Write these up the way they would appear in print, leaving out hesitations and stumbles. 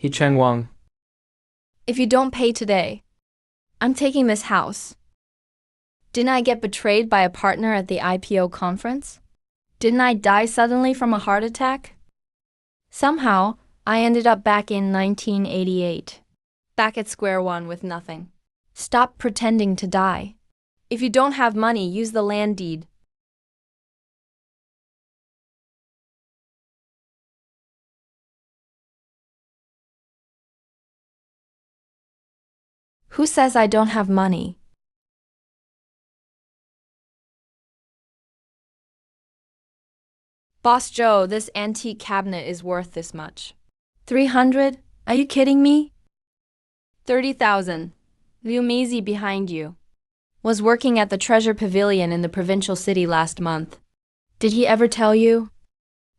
He Chang. If you don't pay today, I'm taking this house. Didn't I get betrayed by a partner at the IPO conference? Didn't I die suddenly from a heart attack? Somehow, I ended up back in 1988. Back at square one with nothing. Stop pretending to die. If you don't have money, use the land deed. Who says I don't have money? Boss Joe, this antique cabinet is worth this much. 300? Are you kidding me? 30,000. Liu Meizi behind you. Was working at the Treasure Pavilion in the provincial city last month. Did he ever tell you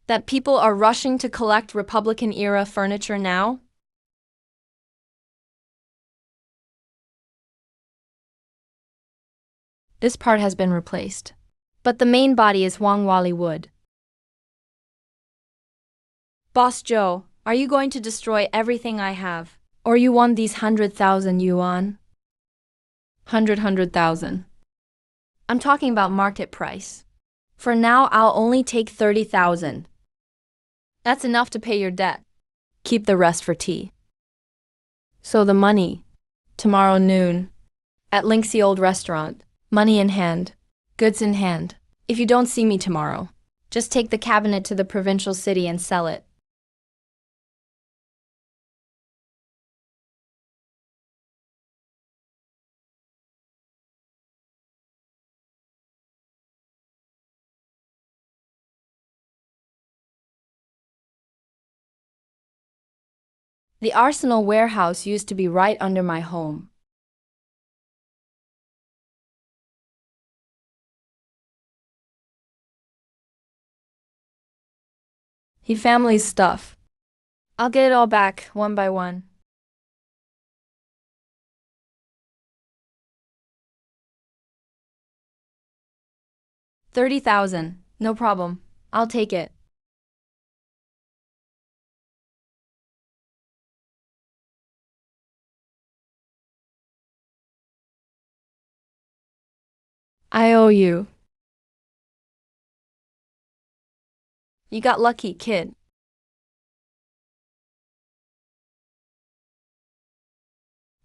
that people are rushing to collect Republican-era furniture now? This part has been replaced, but the main body is Huangwali wood. Boss Joe, are you going to destroy everything I have? Or you want these 100,000 yuan? 100,000. I'm talking about market price. For now, I'll only take 30,000. That's enough to pay your debt. Keep the rest for tea. So the money, tomorrow noon, at Linksy Old Restaurant, money in hand, goods in hand. If you don't see me tomorrow, just take the cabinet to the provincial city and sell it. The Arsenal warehouse used to be right under my home. He family's stuff. I'll get it all back, one by one. $30,000, no problem. I'll take it. I owe you. You got lucky, kid.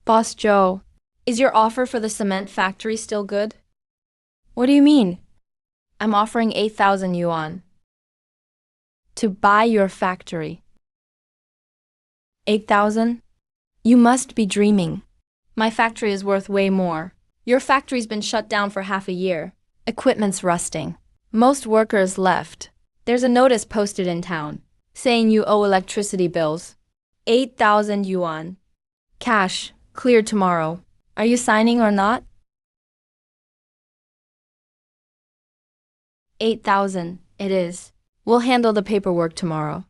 Boss Joe, is your offer for the cement factory still good? What do you mean? I'm offering 8,000 yuan. To buy your factory. 8,000? You must be dreaming. My factory is worth way more. Your factory's been shut down for half a year. Equipment's rusting. Most workers left. There's a notice posted in town, saying you owe electricity bills. 8,000 yuan. Cash, clear tomorrow. Are you signing or not? 8,000, it is. We'll handle the paperwork tomorrow.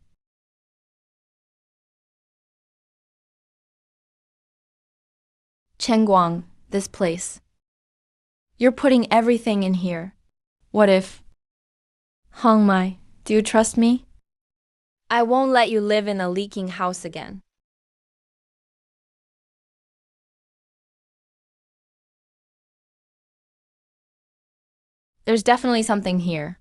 Chengguang, this place. You're putting everything in here. What if? Hongmai, do you trust me? I won't let you live in a leaking house again. There's definitely something here.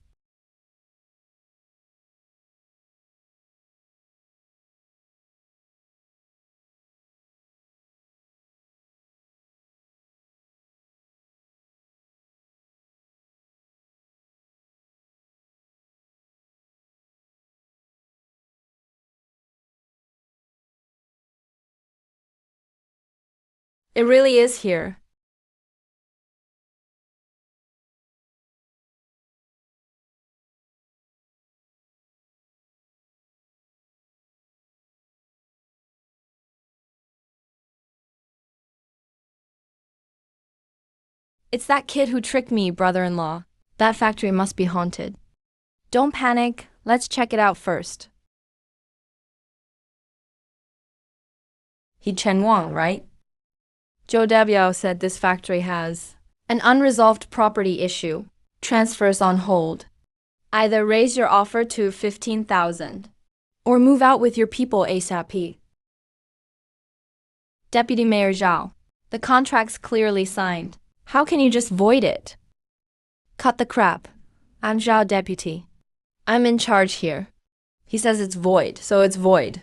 It really is here. It's that kid who tricked me, brother-in-law. That factory must be haunted. Don't panic, let's check it out first. He Chang, right? Zhou Debiao said this factory has an unresolved property issue. Transfers on hold. Either raise your offer to 15,000 or move out with your people ASAP. Deputy Mayor Zhao. The contract's clearly signed. How can you just void it? Cut the crap. I'm Zhao Deputy. I'm in charge here. He says it's void, so it's void.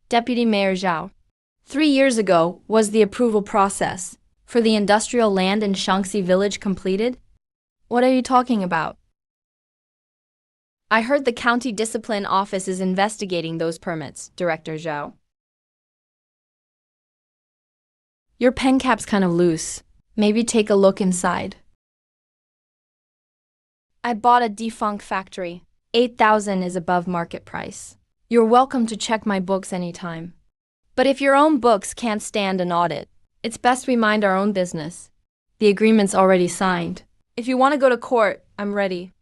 Deputy Mayor Zhao. 3 years ago was the approval process for the industrial land in Shaanxi village completed? What are you talking about? I heard the county discipline office is investigating those permits, Director Zhao. Your pen cap's kind of loose. Maybe take a look inside. I bought a defunct factory. 8,000 is above market price. You're welcome to check my books anytime. But if your own books can't stand an audit, it's best we mind our own business. The agreement's already signed. If you want to go to court, I'm ready.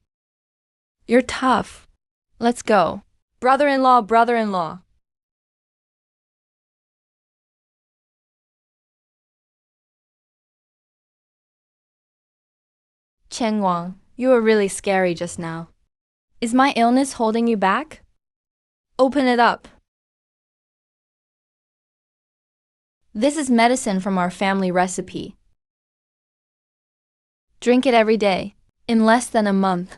You're tough. Let's go. Brother-in-law, brother-in-law. Chen Wang, you were really scary just now. Is my illness holding you back? Open it up. This is medicine from our family recipe. Drink it every day. In less than a month,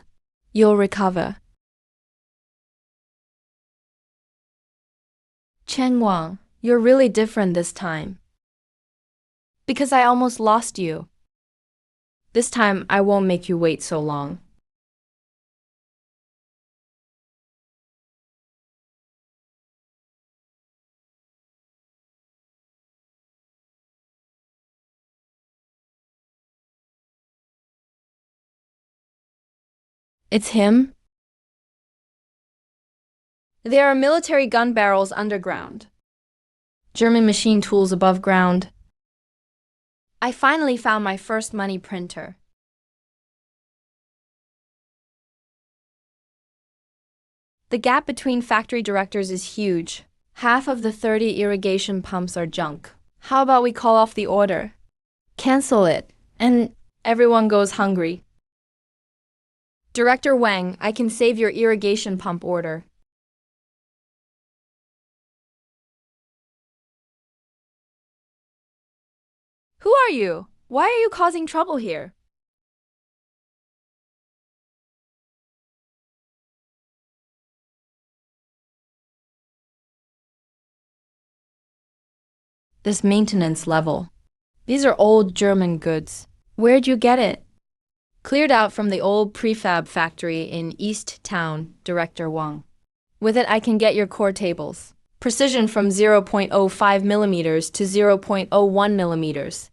you'll recover. Chen Wang, you're really different this time. Because I almost lost you. This time, I won't make you wait so long. It's him? There are military gun barrels underground. German machine tools above ground. I finally found my first money printer. The gap between factory directors is huge. Half of the 30 irrigation pumps are junk. How about we call off the order? Cancel it, and everyone goes hungry. Director Wang, I can save your irrigation pump order. Who are you? Why are you causing trouble here? This maintenance level. These are old German goods. Where'd you get it? Cleared out from the old prefab factory in East Town, Director Wang. With it, I can get your core tables. Precision from 0.05 millimeters to 0.01 millimeters.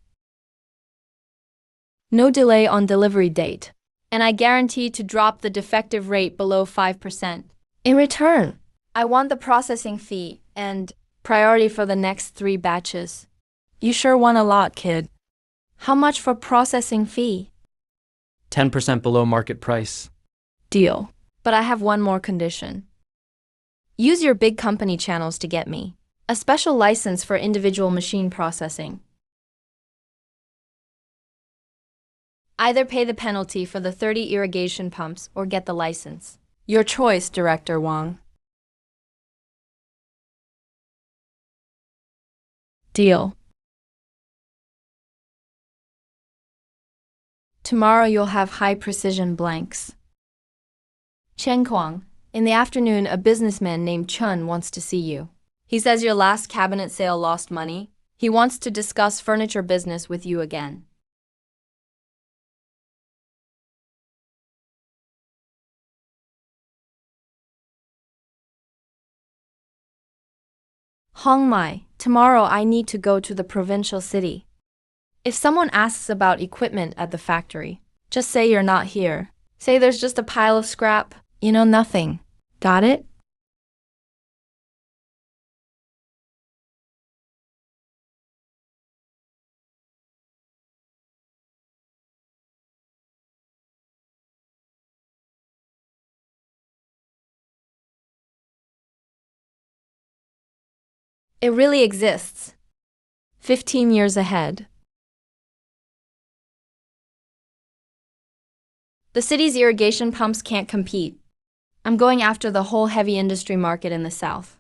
No delay on delivery date. And I guarantee to drop the defective rate below 5%. In return, I want the processing fee and priority for the next 3 batches. You sure want a lot, kid. How much for processing fee? 10% below market price. Deal. But I have one more condition. Use your big company channels to get me a special license for individual machine processing. Either pay the penalty for the 30 irrigation pumps or get the license. Your choice, Director Wang. Deal. Tomorrow you'll have high-precision blanks. Chen Kuang, in the afternoon a businessman named Chun wants to see you. He says your last cabinet sale lost money. He wants to discuss furniture business with you again. Hong Mai, tomorrow I need to go to the provincial city. If someone asks about equipment at the factory, just say you're not here. Say there's just a pile of scrap. You know nothing. Got it? It really exists. 15 years ahead. The city's irrigation pumps can't compete. I'm going after the whole heavy industry market in the south.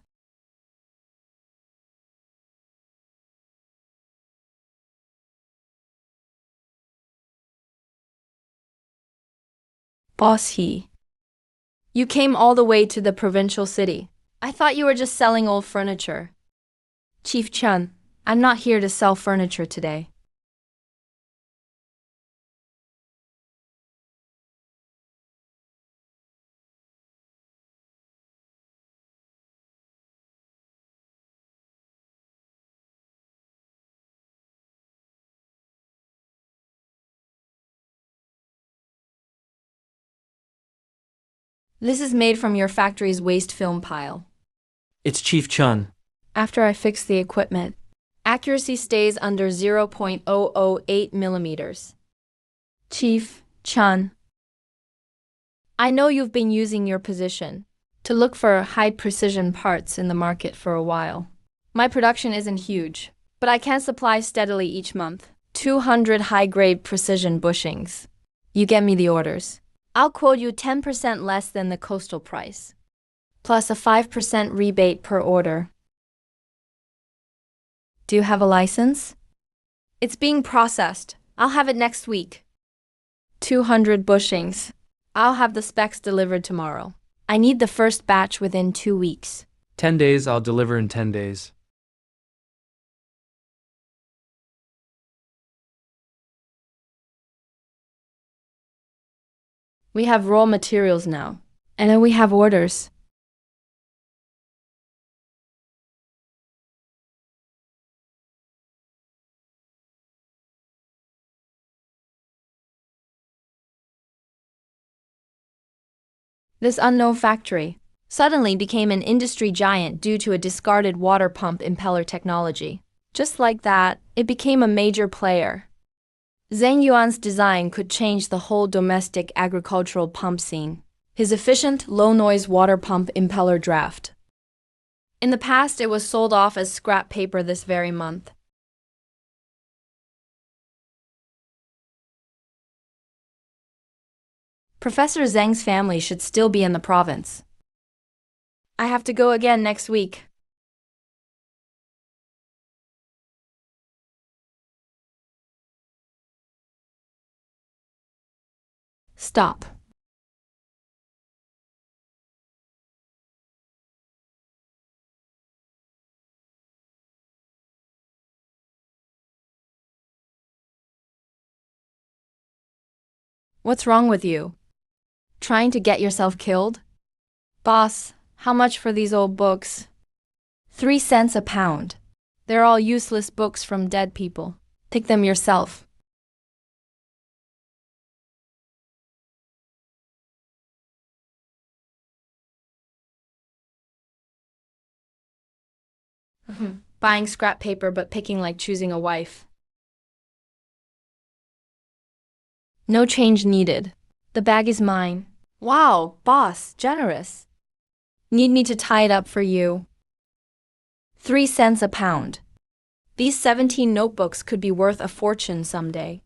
Boss He. You came all the way to the provincial city. I thought you were just selling old furniture. Chief Chun, I'm not here to sell furniture today. This is made from your factory's waste film pile. It's Chief Chun. After I fix the equipment, accuracy stays under 0.008 millimeters. Chief Chun, I know you've been using your position to look for high-precision parts in the market for a while. My production isn't huge, but I can supply steadily each month. 200 high-grade precision bushings. You get me the orders. I'll quote you 10% less than the coastal price, plus a 5% rebate per order. Do you have a license? It's being processed. I'll have it next week. 200 bushings. I'll have the specs delivered tomorrow. I need the first batch within 2 weeks. 10 days, I'll deliver in 10 days. We have raw materials now, and then we have orders. This unknown factory suddenly became an industry giant due to a discarded water pump impeller technology. Just like that, it became a major player. Zhang Yuan's design could change the whole domestic agricultural pump scene. His efficient, low-noise water pump impeller draft. In the past, it was sold off as scrap paper this very month. Professor Zhang's family should still be in the province. I have to go again next week. Stop. What's wrong with you? Trying to get yourself killed? Boss, how much for these old books? 3 cents a pound. They're all useless books from dead people. Take them yourself. Buying scrap paper but picking like choosing a wife. No change needed. The bag is mine. Wow, boss, generous. Need me to tie it up for you? 3 cents a pound. These 17 notebooks could be worth a fortune someday.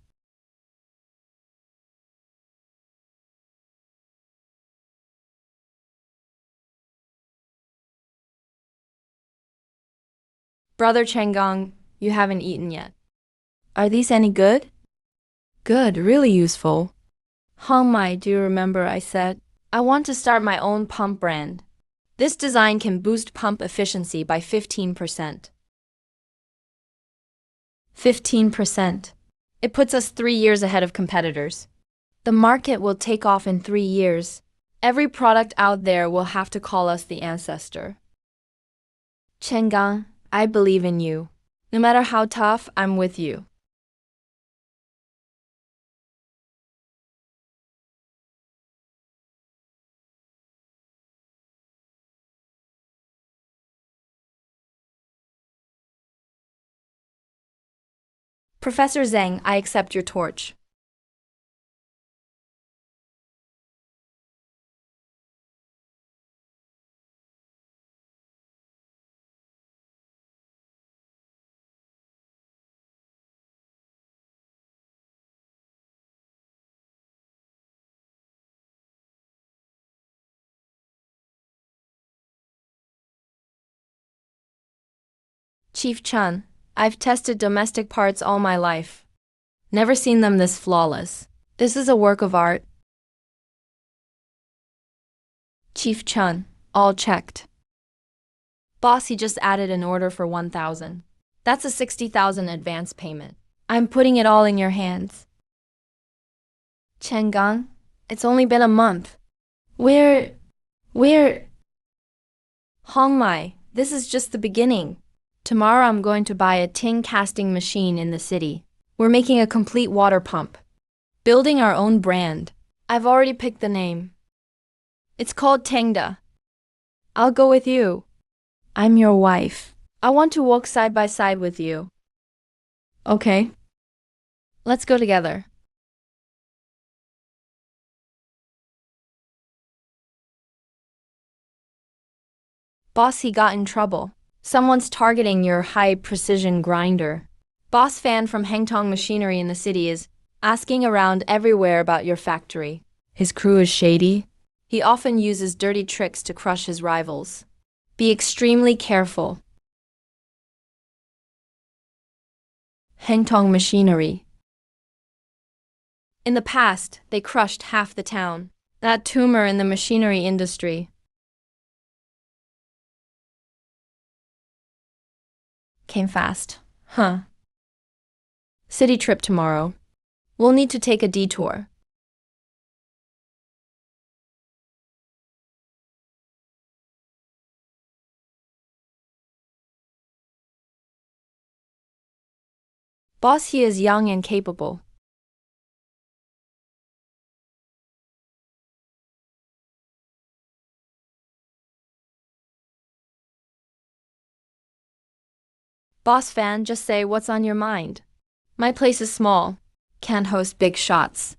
Brother Changgang, you haven't eaten yet. Are these any good? Good, really useful. Hong Mai, do you remember I said, I want to start my own pump brand. This design can boost pump efficiency by 15%. 15%. It puts us 3 years ahead of competitors. The market will take off in 3 years. Every product out there will have to call us the ancestor. Changgang, I believe in you. No matter how tough, I'm with you. Professor Zhang, I accept your torch. Chief Chun, I've tested domestic parts all my life. Never seen them this flawless. This is a work of art. Chief Chun, all checked. Boss, he just added an order for 1,000. That's a 60,000 advance payment. I'm putting it all in your hands. Changgang, it's only been a month. Where? Hongmai, this is just the beginning. Tomorrow I'm going to buy a tin casting machine in the city. We're making a complete water pump. Building our own brand. I've already picked the name. It's called Tengda. I'll go with you. I'm your wife. I want to walk side by side with you. Okay. Let's go together. Boss, he got in trouble. Someone's targeting your high-precision grinder. Boss fan from Hengtong Machinery in the city is asking around everywhere about your factory. His crew is shady. He often uses dirty tricks to crush his rivals. Be extremely careful. Hengtong Machinery. In the past, they crushed half the town. That tumor in the machinery industry. Came fast. Huh. City trip tomorrow. We'll need to take a detour. Boss, he is young and capable. Boss fan, just say what's on your mind. My place is small. Can't host big shots.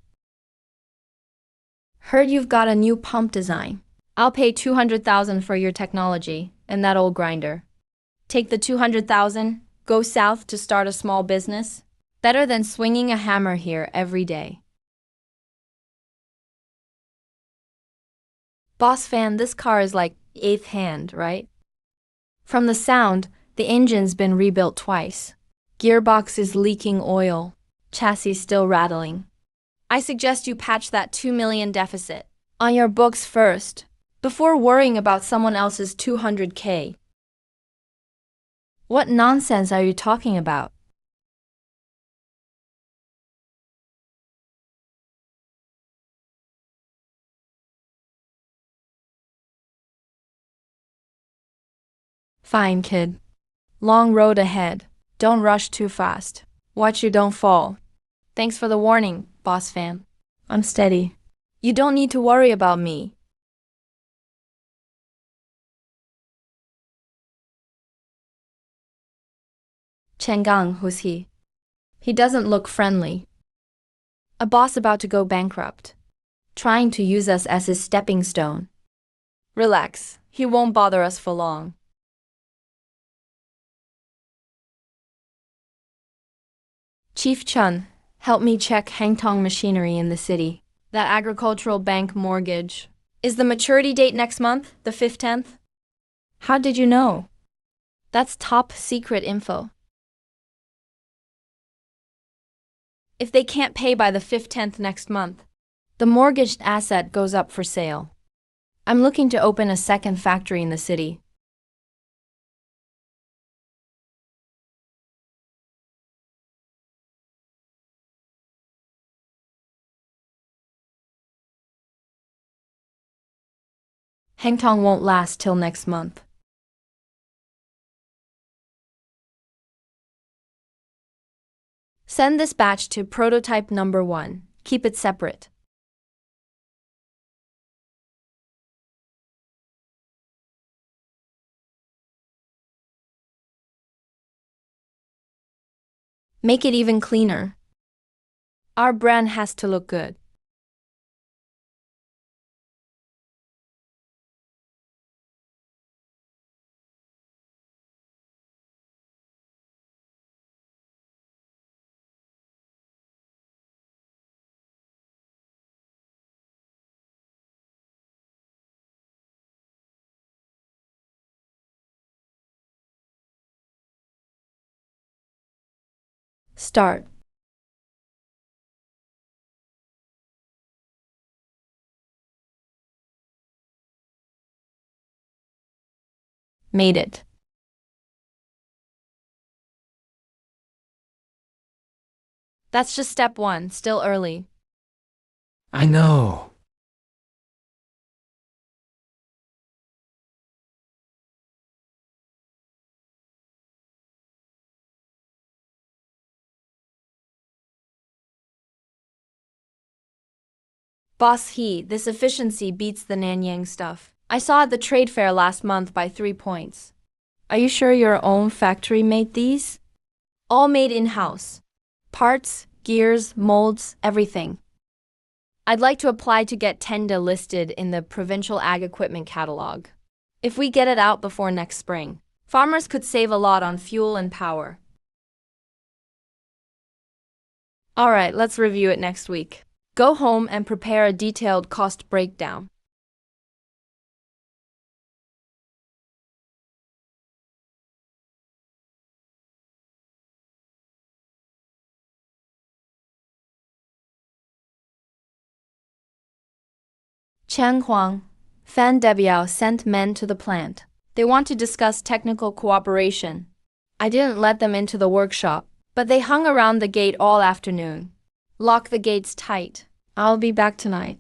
Heard you've got a new pump design. I'll pay 200,000 for your technology and that old grinder. Take the 200,000, go south to start a small business. Better than swinging a hammer here every day. Boss fan, this car is like eighth hand, right? From the sound, the engine's been rebuilt twice. Gearbox is leaking oil. Chassis still rattling. I suggest you patch that 2 million deficit on your books first, before worrying about someone else's 200K. What nonsense are you talking about? Fine, kid. Long road ahead. Don't rush too fast. Watch you don't fall. Thanks for the warning, boss fam. I'm steady. You don't need to worry about me. Changgang, who's he? He doesn't look friendly. A boss about to go bankrupt. Trying to use us as his stepping stone. Relax, he won't bother us for long. Chief Chun, help me check Hengtong Machinery in the city. That agricultural bank mortgage. Is the maturity date next month, the 15th? How did you know? That's top secret info. If they can't pay by the 15th next month, the mortgaged asset goes up for sale. I'm looking to open a second factory in the city. Hengtong won't last till next month. Send this batch to prototype number 1. Keep it separate. Make it even cleaner. Our brand has to look good. Start. Made it. That's just step one, still early. I know. Boss this efficiency beats the Nanyang stuff. I saw at the trade fair last month by 3 points. Are you sure your own factory made these? All made in-house. Parts, gears, molds, everything. I'd like to apply to get Tenda listed in the provincial ag equipment catalog. If we get it out before next spring, farmers could save a lot on fuel and power. All right, let's review it next week. Go home and prepare a detailed cost breakdown. Chang Huang, Fan Debiao sent men to the plant. They want to discuss technical cooperation. I didn't let them into the workshop, but they hung around the gate all afternoon. Lock the gates tight. I'll be back tonight.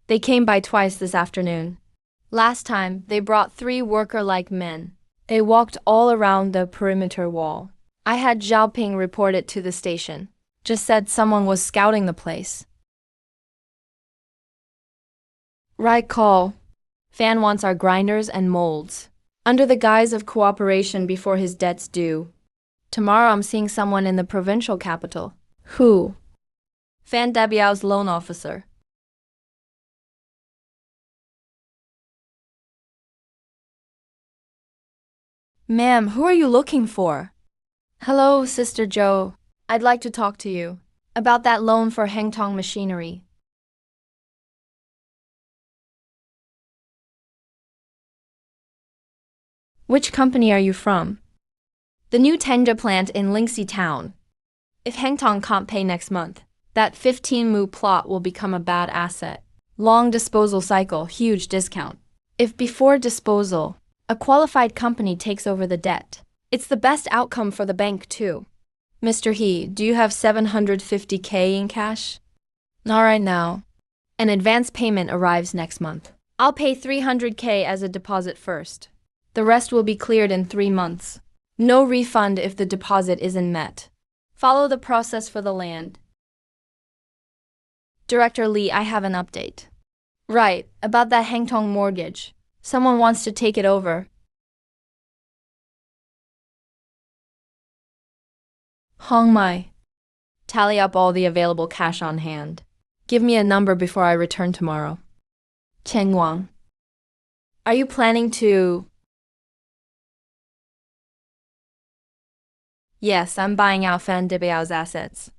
They came by twice this afternoon. Last time, they brought 3 worker-like men. They walked all around the perimeter wall. I had Xiaoping report it to the station. Just said someone was scouting the place. Right call. Fan wants our grinders and molds. Under the guise of cooperation before his debt's due. Tomorrow I'm seeing someone in the provincial capital. Who? Fan Debiao's loan officer. Ma'am, who are you looking for? Hello, Sister Joe. I'd like to talk to you about that loan for Hunga Machinery. Which company are you from? The new Tenja plant in Lingxi town. If Hengtong can't pay next month, that 15-mu plot will become a bad asset. Long disposal cycle, huge discount. If before disposal, a qualified company takes over the debt, it's the best outcome for the bank too. Mr. He, do you have 750K in cash? Not right now. An advance payment arrives next month. I'll pay 300K as a deposit first. The rest will be cleared in 3 months. No refund if the deposit isn't met. Follow the process for the land. Director Lee, I have an update. Right, about that Hengtong mortgage. Someone wants to take it over. Hong Mai. Tally up all the available cash on hand. Give me a number before I return tomorrow. Cheng Wang. Are you planning to... Yes, I'm buying out Fan Debiao's assets.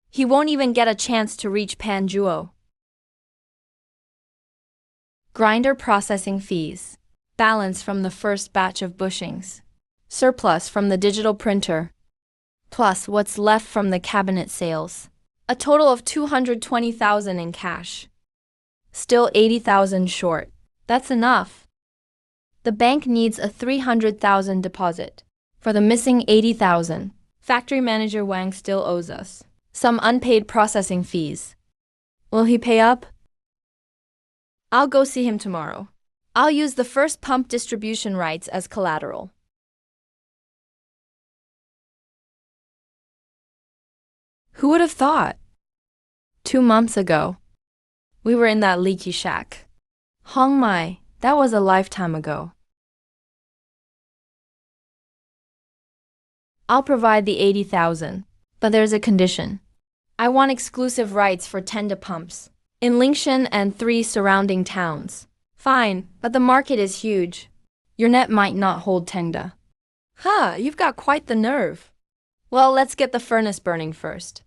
He won't even get a chance to reach Panjuo. Grinder processing fees. Balance from the first batch of bushings. Surplus from the digital printer. Plus what's left from the cabinet sales. A total of 220,000 in cash. Still 80,000 short. That's enough. The bank needs a 300,000 deposit. For the missing 80,000, factory manager Wang still owes us some unpaid processing fees. Will he pay up? I'll go see him tomorrow. I'll use the first pump distribution rights as collateral. Who would have thought? 2 months ago, we were in that leaky shack. Hong Mai, that was a lifetime ago. I'll provide the 80,000, but there's a condition. I want exclusive rights for Tenda pumps in Lingshan and 3 surrounding towns. Fine, but the market is huge. Your net might not hold Tenda. Huh, you've got quite the nerve. Well, let's get the furnace burning first.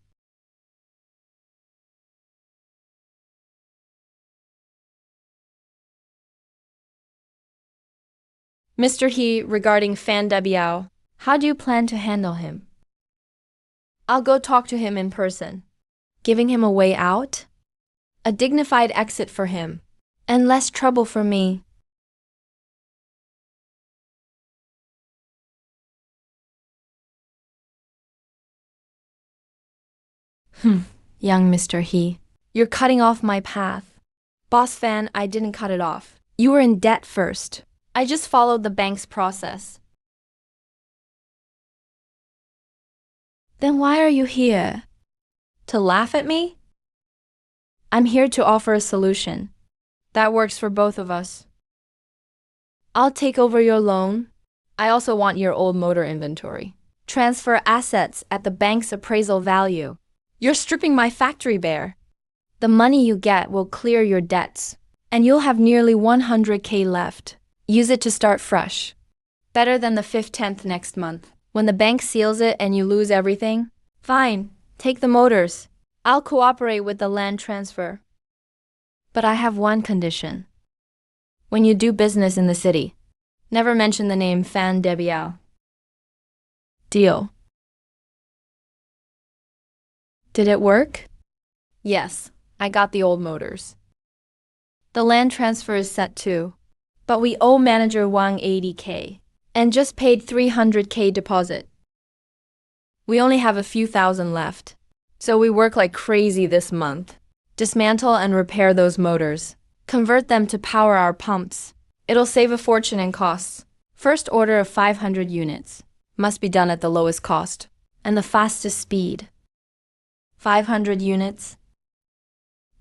Mr. He, regarding Fan Debiao, how do you plan to handle him? I'll go talk to him in person. Giving him a way out? A dignified exit for him. And less trouble for me. Young Mr. He, you're cutting off my path. Boss Fan, I didn't cut it off. You were in debt first. I just followed the bank's process. Then why are you here? To laugh at me? I'm here to offer a solution. That works for both of us. I'll take over your loan. I also want your old motor inventory. Transfer assets at the bank's appraisal value. You're stripping my factory bare. The money you get will clear your debts, and you'll have nearly 100K left. Use it to start fresh. Better than the 5/10 next month. When the bank seals it and you lose everything, fine, take the motors. I'll cooperate with the land transfer. But I have one condition. When you do business in the city, never mention the name Fan Debiao. Deal. Did it work? Yes, I got the old motors. The land transfer is set too, but we owe manager Wang 80K and just paid 300K deposit. We only have a few thousand left, so we work like crazy this month. Dismantle and repair those motors. Convert them to power our pumps. It'll save a fortune in costs. First order of 500 units. Must be done at the lowest cost and the fastest speed. 500 units.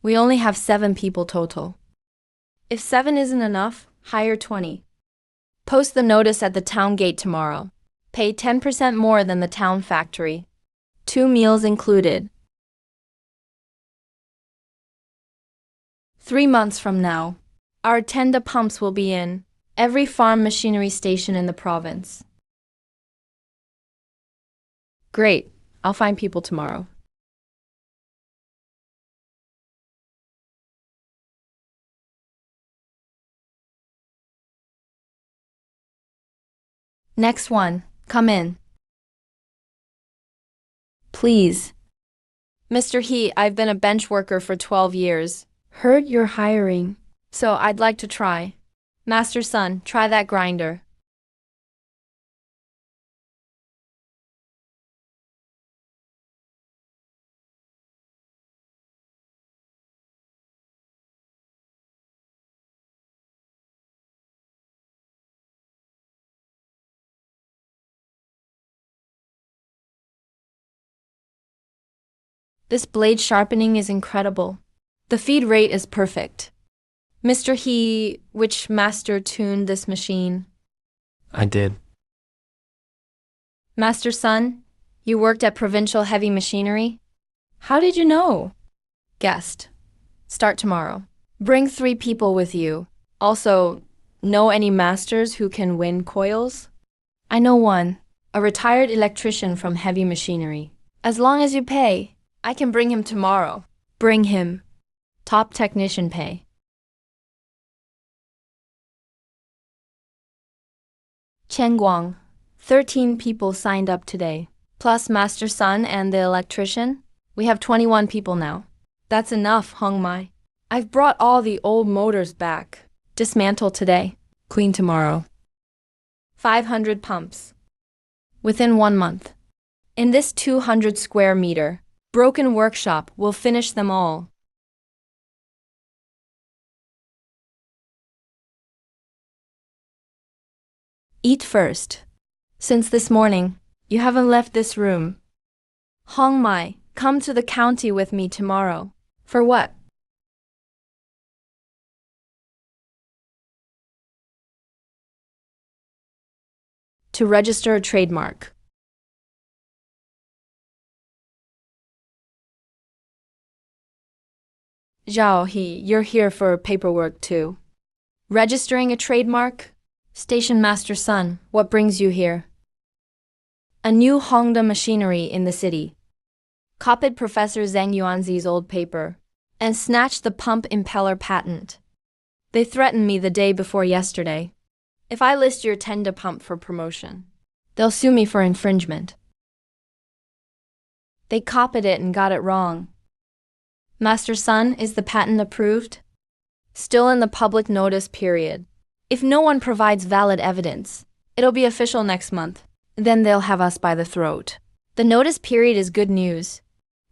We only have 7 people total. If 7 isn't enough, hire 20. Post the notice at the town gate tomorrow. Pay 10% more than the town factory. 2 meals included. 3 months from now, our Tenda pumps will be in every farm machinery station in the province. Great. I'll find people tomorrow. Next one, come in. Please. Mr. He, I've been a bench worker for 12 years. Heard you're hiring, so I'd like to try. Master Son, try that grinder. This blade sharpening is incredible. The feed rate is perfect. Mr. He, which master tuned this machine? I did. Master Son, you worked at Provincial Heavy Machinery? How did you know? Guest. Start tomorrow. Bring 3 people with you. Also, know any masters who can win coils? I know one, a retired electrician from Heavy Machinery. As long as you pay, I can bring him tomorrow. Bring him. Top technician pay. Chengguang. 13 people signed up today. Plus Master Sun and the electrician. We have 21 people now. That's enough, Hung Mai. I've brought all the old motors back. Dismantle today. Clean tomorrow. 500 pumps. Within 1 month. In this 200 square meter, broken workshop, we'll finish them all. Eat first. Since this morning, you haven't left this room. Hong Mai, come to the county with me tomorrow. For what? To register a trademark. Zhao He, you're here for paperwork too. Registering a trademark? Station Master Sun, what brings you here? A new Hunga Machinery in the city. Copied Professor Zhang Yuanzi's old paper and snatched the pump impeller patent. They threatened me the day before yesterday. If I list your tender pump for promotion, they'll sue me for infringement. They copied it and got it wrong. Master Son, is the patent approved? Still in the public notice period. If no one provides valid evidence, it'll be official next month. Then they'll have us by the throat. The notice period is good news.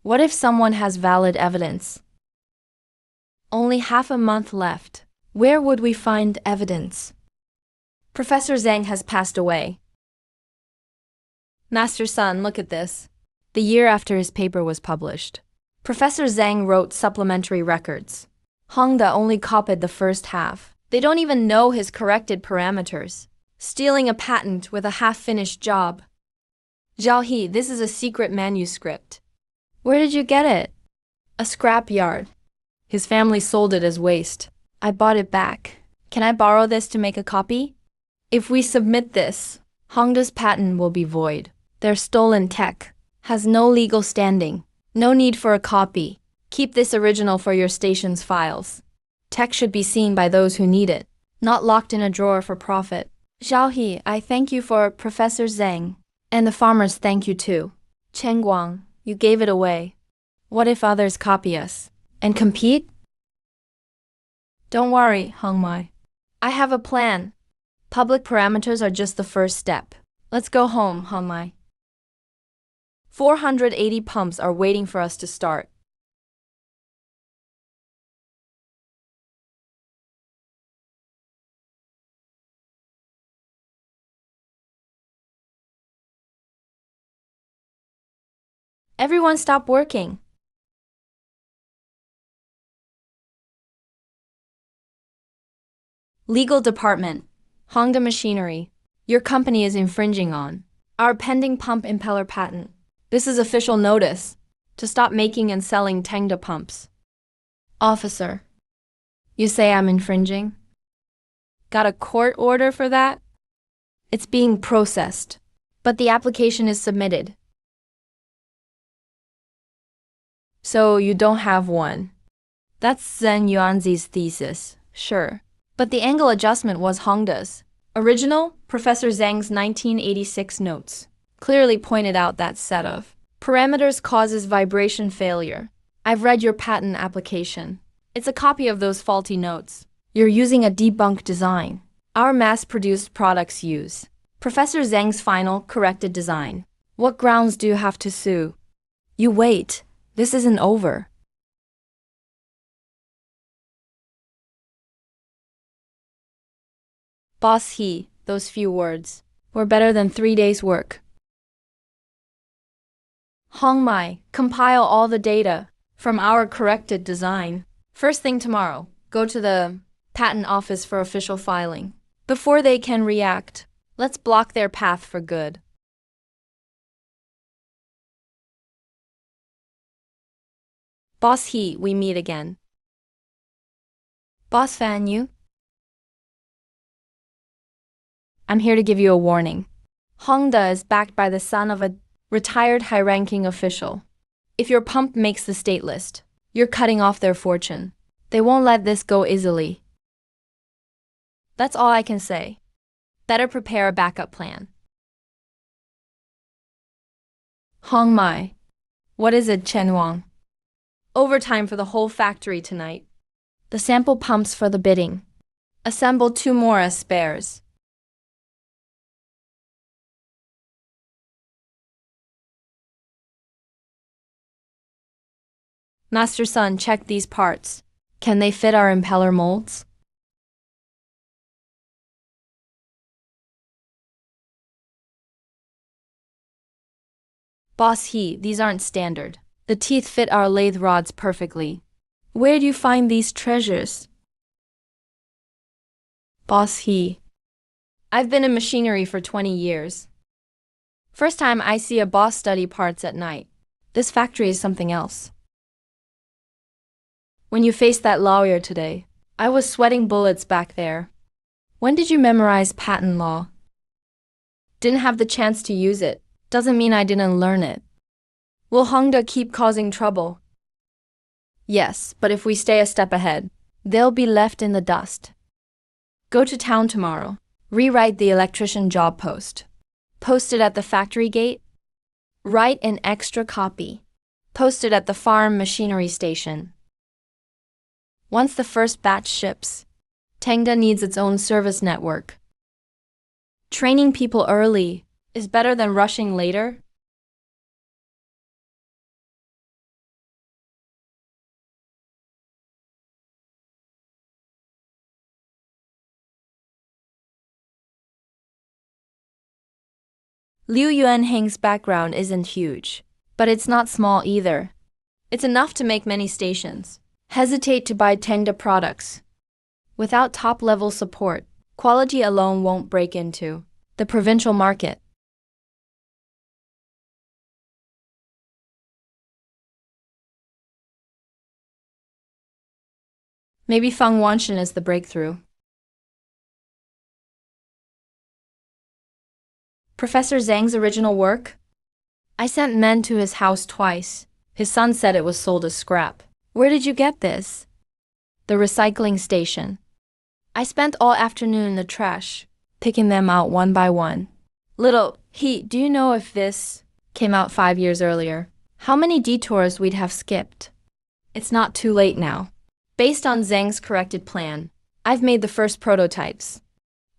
What if someone has valid evidence? Only half a month left. Where would we find evidence? Professor Zhang has passed away. Master Son, look at this. The year after his paper was published, Professor Zhang wrote supplementary records. Hunga only copied the first half. They don't even know his corrected parameters. Stealing a patent with a half-finished job. Zhao He, this is a secret manuscript. Where did you get it? A scrap yard. His family sold it as waste. I bought it back. Can I borrow this to make a copy? If we submit this, Hunga's patent will be void. Their stolen tech has no legal standing. No need for a copy. Keep this original for your station's files. Tech should be seen by those who need it, not locked in a drawer for profit. Zhao He, I thank you for Professor Zhang. And the farmers thank you too. Chen Guang, you gave it away. What if others copy us and compete? Don't worry, Hung Mai. I have a plan. Public parameters are just the first step. Let's go home, Hung Mai. 480 pumps are waiting for us to start. Everyone stop working. Legal Department, Hunga Machinery. Your company is infringing on our pending pump impeller patent. This is official notice to stop making and selling Tengda pumps. Officer, you say I'm infringing? Got a court order for that? It's being processed, but the application is submitted. So you don't have one. That's Zhen Yuanzi's thesis, sure. But the angle adjustment was Hongda's. Original, Professor Zhang's 1986 notes clearly pointed out that set of parameters causes vibration failure. I've read your patent application. It's a copy of those faulty notes. You're using a debunked design. Our mass-produced products use Professor Zhang's final corrected design. What grounds do you have to sue? You wait. This isn't over. Boss He, those few words were better than 3 days' work. Hong Mai, compile all the data from our corrected design. First thing tomorrow, go to the patent office for official filing. Before they can react, let's block their path for good. Boss He, we meet again. Boss Fan Yu? I'm here to give you a warning. Hongda is backed by the son of a retired high-ranking official. If your pump makes the state list, you're cutting off their fortune. They won't let this go easily. That's all I can say. Better prepare a backup plan. Hong Mai. What is it, Chen Wang? Overtime for the whole factory tonight. The sample pumps for the bidding. Assemble 2 more as spares. Master Son, check these parts. Can they fit our impeller molds? Boss He, these aren't standard. The teeth fit our lathe rods perfectly. Where do you find these treasures? Boss He, I've been in machinery for 20 years. First time I see a boss study parts at night. This factory is something else. When you faced that lawyer today, I was sweating bullets back there. When did you memorize patent law? Didn't have the chance to use it. Doesn't mean I didn't learn it. Will Hongda keep causing trouble? Yes, but if we stay a step ahead, they'll be left in the dust. Go to town tomorrow. Rewrite the electrician job post. Post it at the factory gate. Write an extra copy. Post it at the farm machinery station. Once the first batch ships, Tengda needs its own service network. Training people early is better than rushing later. Liu Yuanheng's background isn't huge, but it's not small either. It's enough to make many stations hesitate to buy Tengda products. Without top-level support, quality alone won't break into the provincial market. Maybe Feng Wanshan is the breakthrough. Professor Zhang's original work? I sent men to his house twice. His son said it was sold as scrap. Where did you get this? The recycling station. I spent all afternoon in the trash, picking them out one by one. Little He, do you know if this came out 5 years earlier, how many detours we'd have skipped? It's not too late now. Based on Zhang's corrected plan, I've made the first prototypes.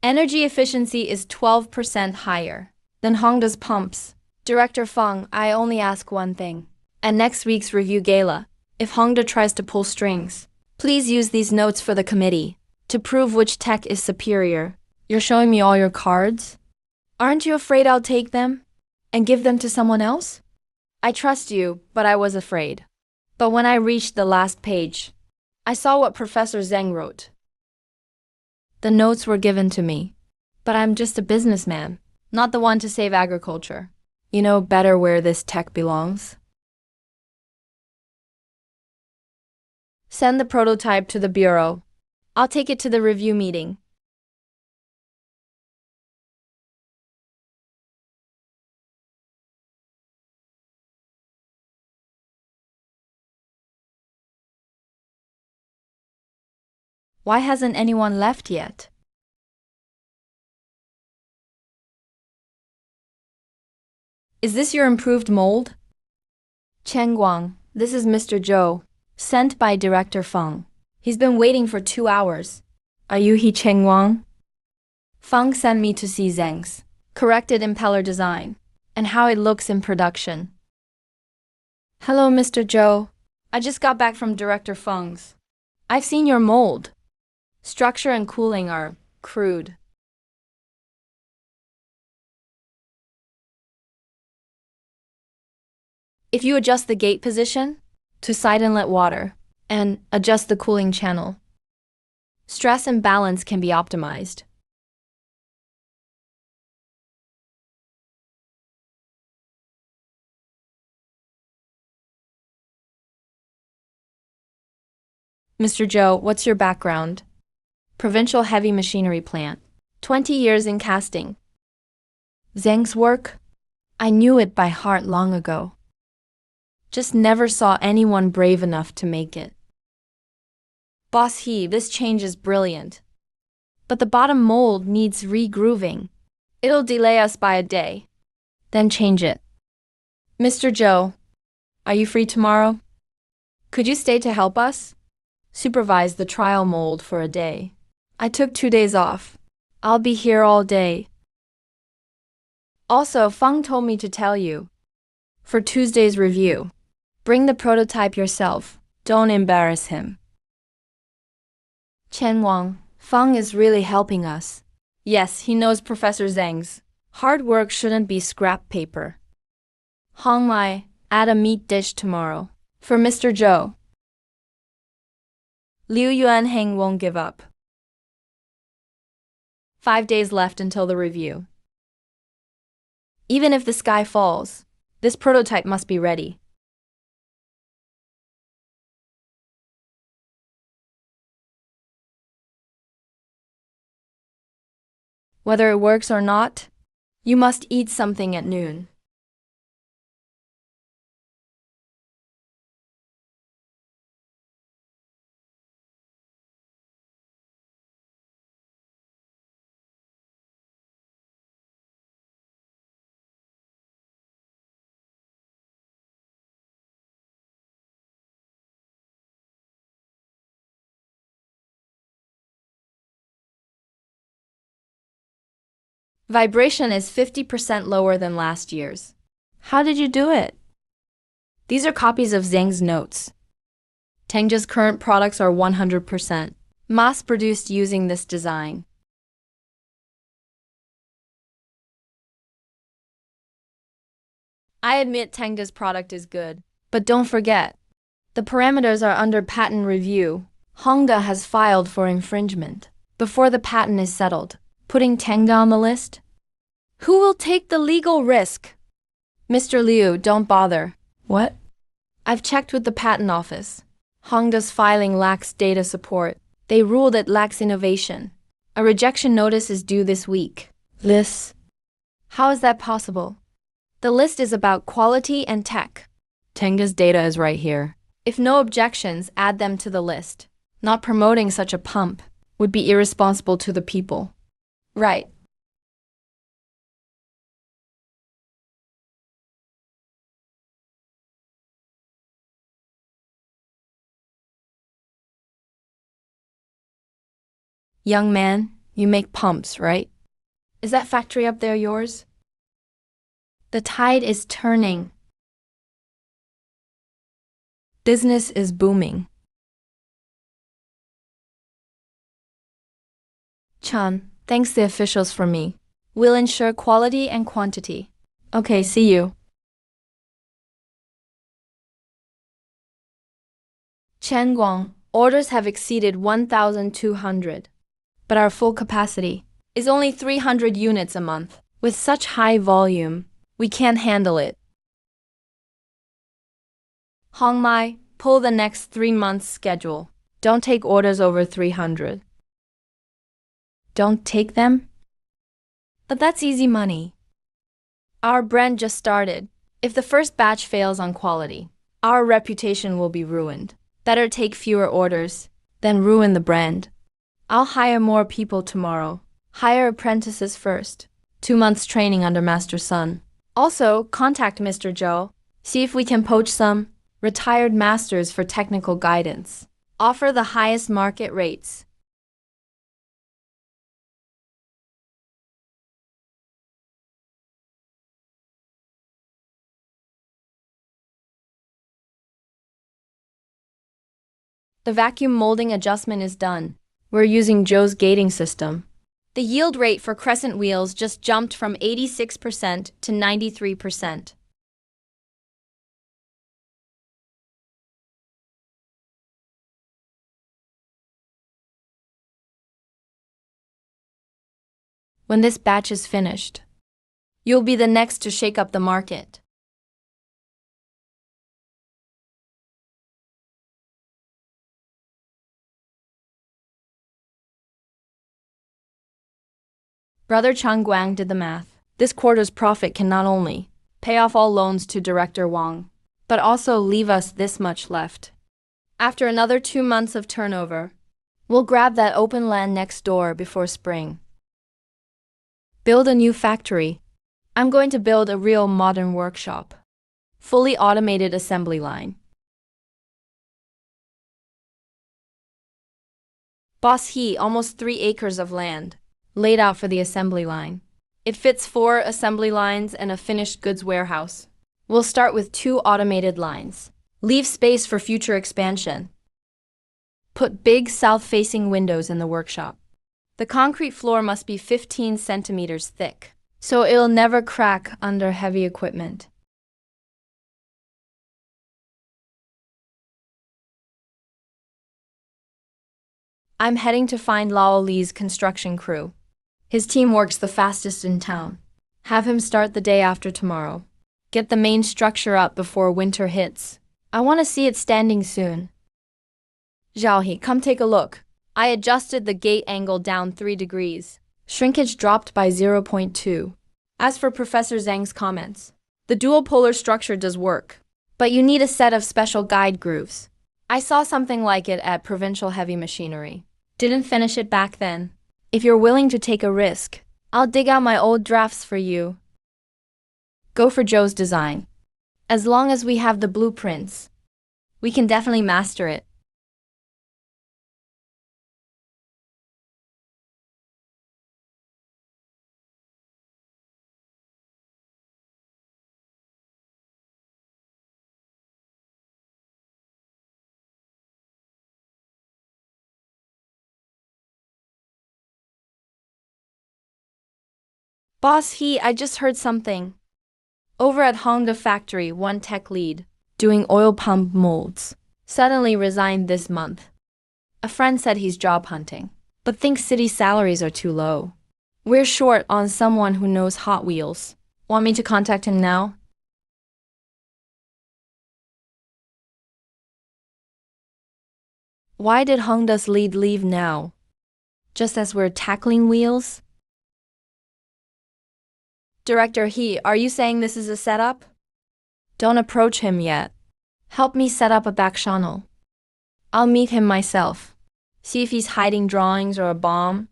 Energy efficiency is 12% higher than Hongda's pumps. Director Feng, I only ask one thing. At next week's review gala, if Hongda tries to pull strings, please use these notes for the committee to prove which tech is superior. You're showing me all your cards? Aren't you afraid I'll take them and give them to someone else? I trust you, but I was afraid. But when I reached the last page, I saw what Professor Zhang wrote. The notes were given to me, but I'm just a businessman, not the one to save agriculture. You know better where this tech belongs. Send the prototype to the bureau. I'll take it to the review meeting. Why hasn't anyone left yet? Is this your improved mold? Chen Guang, this is Mr. Zhou, sent by Director Feng. He's been waiting for 2 hours. Are you He Chang? Feng sent me to see Zhang's corrected impeller design and how it looks in production. Hello, Mr. Zhou. I just got back from Director Feng's. I've seen your mold. Structure and cooling are crude. If you adjust the gate position to side inlet water and adjust the cooling channel, stress and balance can be optimized. Mr. Zhou, what's your background? Provincial heavy machinery plant. 20 years in casting. Zhang's work? I knew it by heart long ago. Just never saw anyone brave enough to make it. Boss He, this change is brilliant. But the bottom mold needs re-grooving. It'll delay us by a day. Then change it. Mr. Zhou, are you free tomorrow? Could you stay to help us? Supervise the trial mold for a day. I took 2 days off. I'll be here all day. Also, Feng told me to tell you, for Tuesday's review, bring the prototype yourself. Don't embarrass him. Chen Wang, Feng is really helping us. Yes, he knows Professor Zhang's hard work shouldn't be scrap paper. Hong Mai, add a meat dish tomorrow. For Mr. Zhou. Liu Yuanheng won't give up. 5 days left until the review. Even if the sky falls, this prototype must be ready. Whether it works or not, you must eat something at noon. Vibration is 50% lower than last year's. How did you do it? These are copies of Zhang's notes. Tengja's current products are 100% mass-produced using this design. I admit Tengja's product is good, but don't forget, the parameters are under patent review. Hunga has filed for infringement before the patent is settled, putting Tengja on the list. Who will take the legal risk? Mr. Liu, don't bother. What? I've checked with the patent office. Hunga's filing lacks data support. They ruled it lacks innovation. A rejection notice is due this week. List? How is that possible? The list is about quality and tech. Tengja's data is right here. If no objections, add them to the list. Not promoting such a pump would be irresponsible to the people. Right. Young man, you make pumps, right? Is that factory up there yours? The tide is turning. Business is booming. Chan, thanks the officials for me. We'll ensure quality and quantity. Okay, see you. Chen Guang, orders have exceeded 1,200. But our full capacity is only 300 units a month. With such high volume, we can't handle it. Hong Mai, pull the next 3 months' schedule. Don't take orders over 300. Don't take them? But that's easy money. Our brand just started. If the first batch fails on quality, our reputation will be ruined. Better take fewer orders than ruin the brand. I'll hire more people tomorrow. Hire apprentices first. 2 months training under Master Sun. Also, contact Mr. Zhou. See if we can poach some retired masters for technical guidance. Offer the highest market rates. The vacuum molding adjustment is done. We're using Zhou's gating system. The yield rate for crescent wheels just jumped from 86% to 93%. When this batch is finished, you'll be the next to shake up the market. Brother Chang Guang did the math. This quarter's profit can not only pay off all loans to Director Wang, but also leave us this much left. After another 2 months of turnover, we'll grab that open land next door before spring. Build a new factory. I'm going to build a real modern workshop. Fully automated assembly line. Boss He, almost 3 acres of land laid out for the assembly line. It fits 4 assembly lines and a finished goods warehouse. We'll start with 2 automated lines. Leave space for future expansion. Put big south-facing windows in the workshop. The concrete floor must be 15 centimeters thick, so it'll never crack under heavy equipment. I'm heading to find Lao Li's construction crew. His team works the fastest in town. Have him start the day after tomorrow. Get the main structure up before winter hits. I want to see it standing soon. Zhaohe, come take a look. I adjusted the gate angle down 3 degrees. Shrinkage dropped by 0.2. As for Professor Zhang's comments, the dual polar structure does work, but you need a set of special guide grooves. I saw something like it at Provincial Heavy Machinery. Didn't finish it back then. If you're willing to take a risk, I'll dig out my old drafts for you. Go for Zhou's design. As long as we have the blueprints, we can definitely master it. Boss I just heard something. Over at Honda factory, one tech lead, doing oil pump molds, suddenly resigned this month. A friend said he's job hunting, but thinks city salaries are too low. We're short on someone who knows Hot Wheels. Want me to contact him now? Why did Honda's lead leave now? Just as we're tackling wheels? Director He, are you saying this is a setup? Don't approach him yet. Help me set up a back channel. I'll meet him myself. See if he's hiding drawings or a bomb.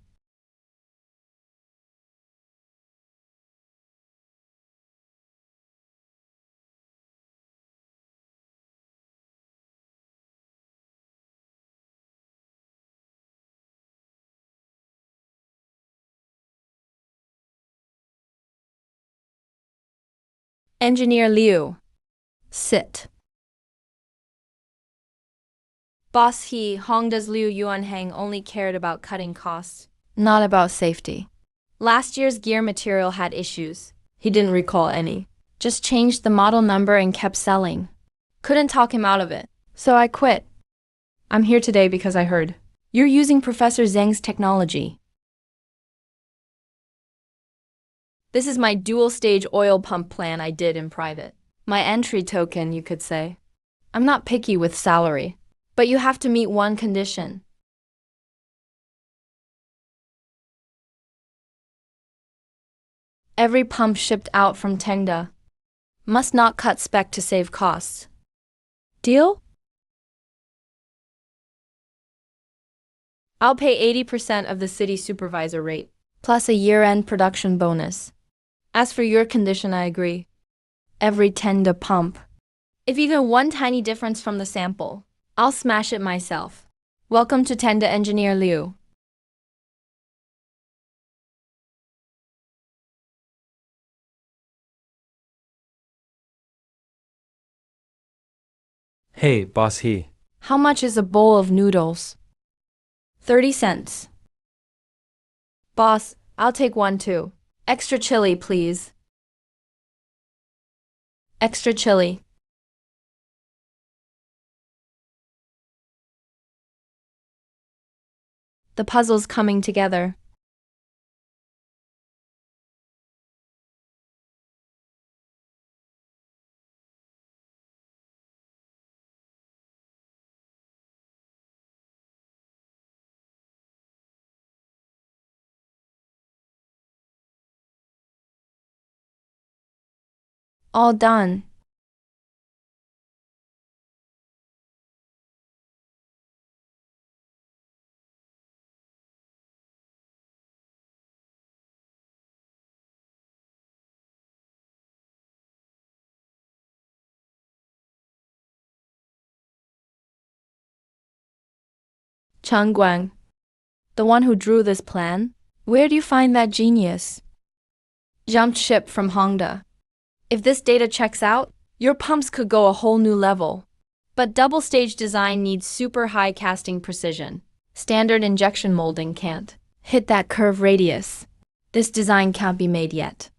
Engineer Liu. Sit. Boss He, Honda's Liu Yuanhang only cared about cutting costs, not about safety. Last year's gear material had issues. He didn't recall any. Just changed the model number and kept selling. Couldn't talk him out of it, so I quit. I'm here today because I heard you're using Professor Zhang's technology. This is my dual-stage oil pump plan I did in private. My entry token, you could say. I'm not picky with salary, but you have to meet one condition. Every pump shipped out from Tengda must not cut spec to save costs. Deal? I'll pay 80% of the city supervisor rate, plus a year-end production bonus. As for your condition, I agree. Every Tengda pump. If even one tiny difference from the sample, I'll smash it myself. Welcome to Tengda Engineer Liu. Hey, Boss He. How much is a bowl of noodles? 30 cents. Boss, I'll take one too. Extra chili, please. Extra chili. The puzzle's coming together. All done. Chang Guang, the one who drew this plan? Where do you find that genius? Jumped ship from Hongda. If this data checks out, your pumps could go a whole new level. But double-stage design needs super high casting precision. Standard injection molding can't hit that curve radius. This design can't be made yet.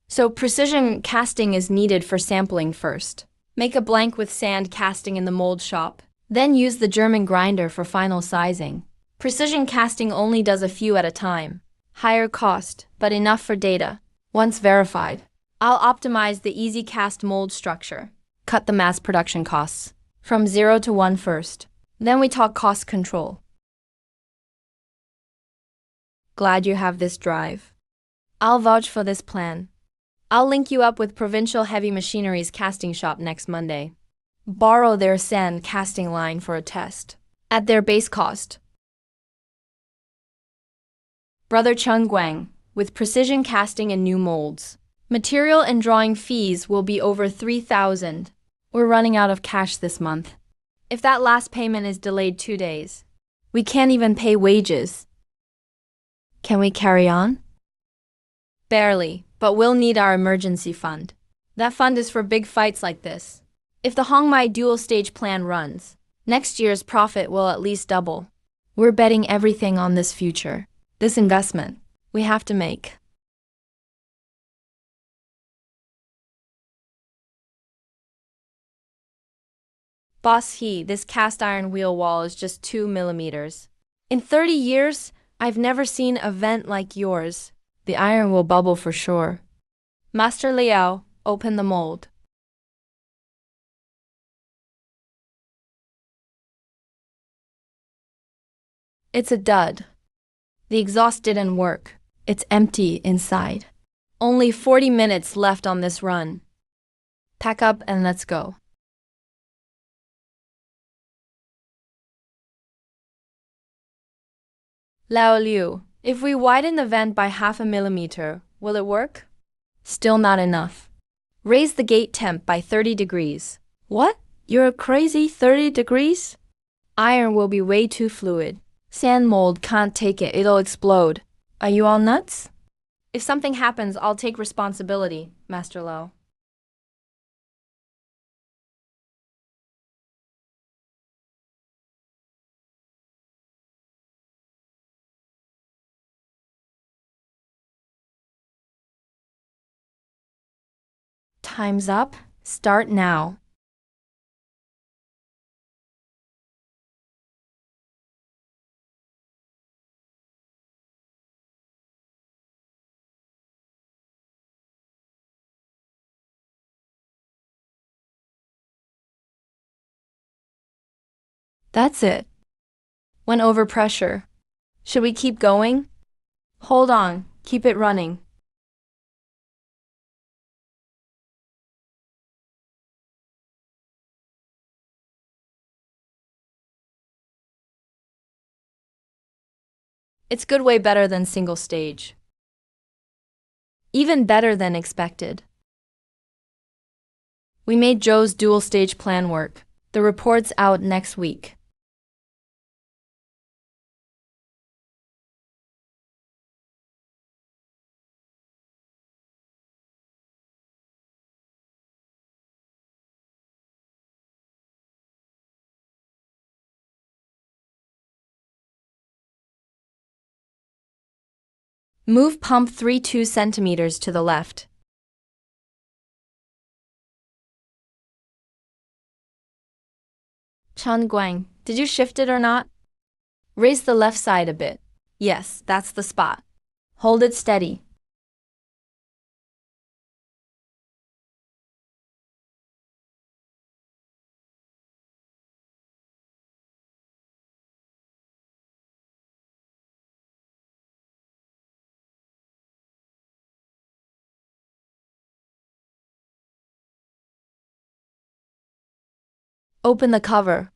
So precision casting is needed for sampling first. Make a blank with sand casting in the mold shop. Then use the German grinder for final sizing. Precision casting only does a few at a time. Higher cost, but enough for data. Once verified, I'll optimize the easy cast mold structure. Cut the mass production costs from 0 to 1 first. Then we talk cost control. Glad you have this drive. I'll vouch for this plan. I'll link you up with Provincial Heavy Machinery's casting shop next Monday. Borrow their sand casting line for a test at their base cost. Brother Cheng Guang, with precision casting and new molds. Material and drawing fees will be over 3,000. We're running out of cash this month. If that last payment is delayed 2 days, we can't even pay wages. Can we carry on? Barely, but we'll need our emergency fund. That fund is for big fights like this. If the Hongmai dual-stage plan runs, next year's profit will at least double. We're betting everything on this future. This investment we have to make. Boss this cast iron wheel wall is just 2 millimeters. In 30 years, I've never seen a vent like yours. The iron will bubble for sure. Master Liao, open the mold. It's a dud. The exhaust didn't work. It's empty inside. Only 40 minutes left on this run. Pack up and let's go. Lao Liu, if we widen the vent by 0.5 millimeter, will it work? Still not enough. Raise the gate temp by 30 degrees. What? You're crazy, 30 degrees? Iron will be way too fluid. Sand mold can't take it, it'll explode. Are you all nuts? If something happens, I'll take responsibility, Master Lao. Time's up. Start now. That's it. Went over pressure. Should we keep going? Hold on, keep it running. It's good, way better than single stage. Even better than expected. We made Joe's dual stage plan work. The report's out next week. Move pump 3 centimeters to the left. Chan Guang, did you shift it or not? Raise the left side a bit. Yes, that's the spot. Hold it steady. Open the cover.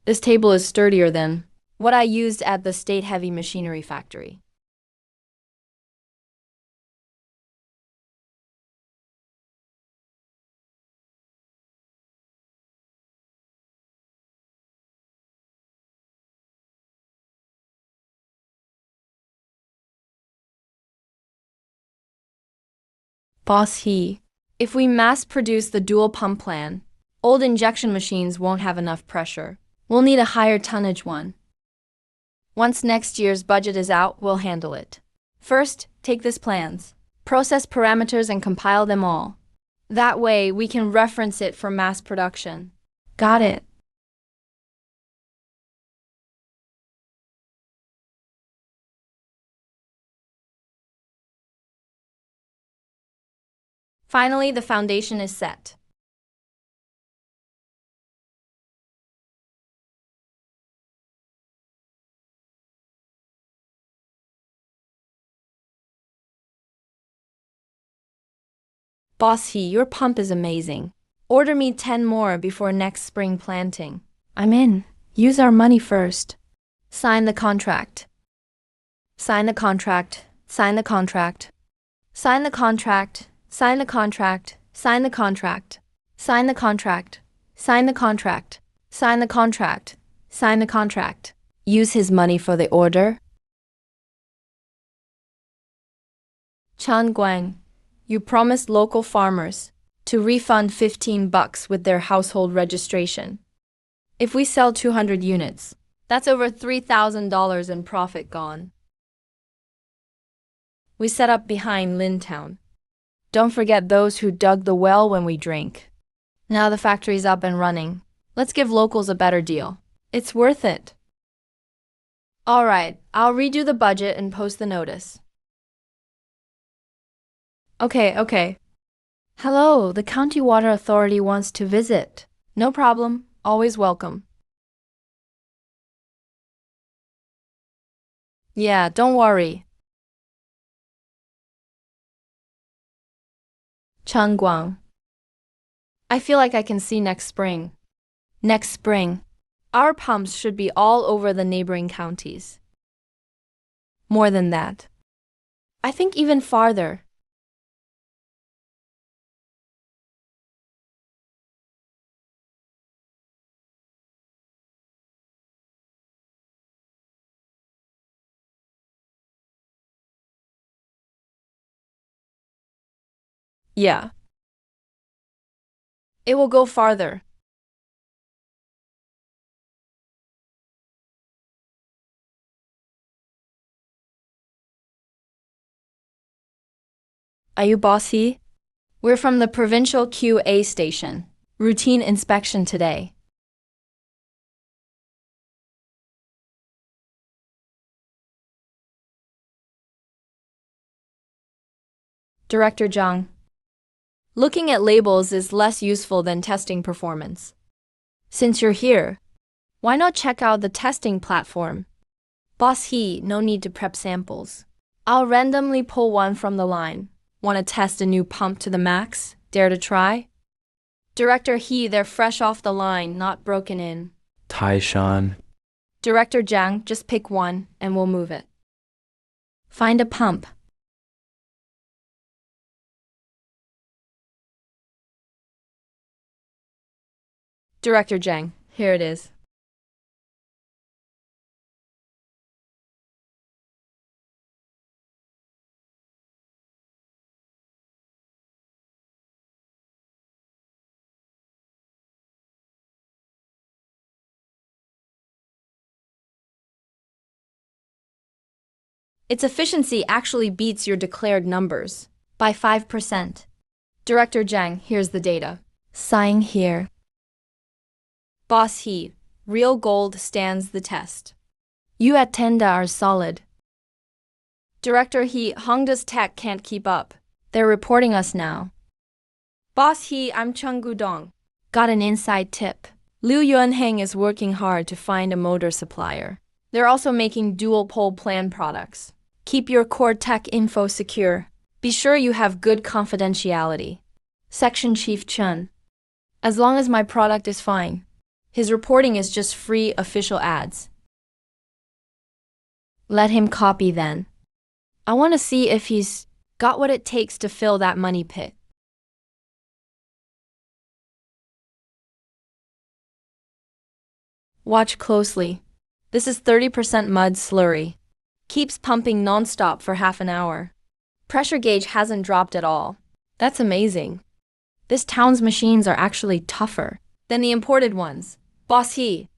This table is sturdier than what I used at the State Heavy Machinery factory. Boss if we mass produce the dual pump plan, old injection machines won't have enough pressure. We'll need a higher tonnage one. Once next year's budget is out, we'll handle it. First, take this plans, process parameters and compile them all. That way, we can reference it for mass production. Got it. Finally, the foundation is set. Boss your pump is amazing. Order me 10 more before next spring planting. I'm in. Use our money first. Sign the contract. Sign the contract. Sign the contract. Sign the contract. Sign the contract. Sign the contract. Sign the contract. Sign the contract. Sign the contract. Sign the contract. Use his money for the order. Chan Guang, you promised local farmers to refund $15 with their household registration. If we sell 200 units, That's over $3,000 in profit gone. We set up behind Lintown. Don't forget those who dug the well when we drink. Now the factory's up and running. Let's give locals a better deal. It's worth it. All right, I'll redo the budget and post the notice. Okay. Hello, the County Water Authority wants to visit. No problem, always welcome. Yeah, don't worry. Changguang. I feel like I can see next spring. Next spring. Our pumps should be all over the neighboring counties. More than that. I think even farther. Yeah. It will go farther. Are you bossy? We're from the provincial QA station. Routine inspection today. Director Zhang. Looking at labels is less useful than testing performance. Since you're here, why not check out the testing platform? Boss He, no need to prep samples. I'll randomly pull one from the line. Want to test a new pump to the max? Dare to try? Director He, they're fresh off the line, not broken in. Taishan. Director Zhang, just pick one and we'll move it. Find a pump. Director Zhang, here it is. Its efficiency actually beats your declared numbers by 5%. Director Zhang, here's the data. Sign here. Boss He, real gold stands the test. You at Tenda are solid. Director He, Hongda's tech can't keep up. They're reporting us now. Boss He, I'm Chung Gudong. Got an inside tip. Liu Yuanheng is working hard to find a motor supplier. They're also making dual pole plan products. Keep your core tech info secure. Be sure you have good confidentiality. Section Chief Chen. As long as my product is fine. His reporting is just free official ads. Let him copy then. I want to see if he's got what it takes to fill that money pit. Watch closely. This is 30% mud slurry. Keeps pumping non-stop for half an hour. Pressure gauge hasn't dropped at all. That's amazing. This town's machines are actually tougher than the imported ones. Boss He,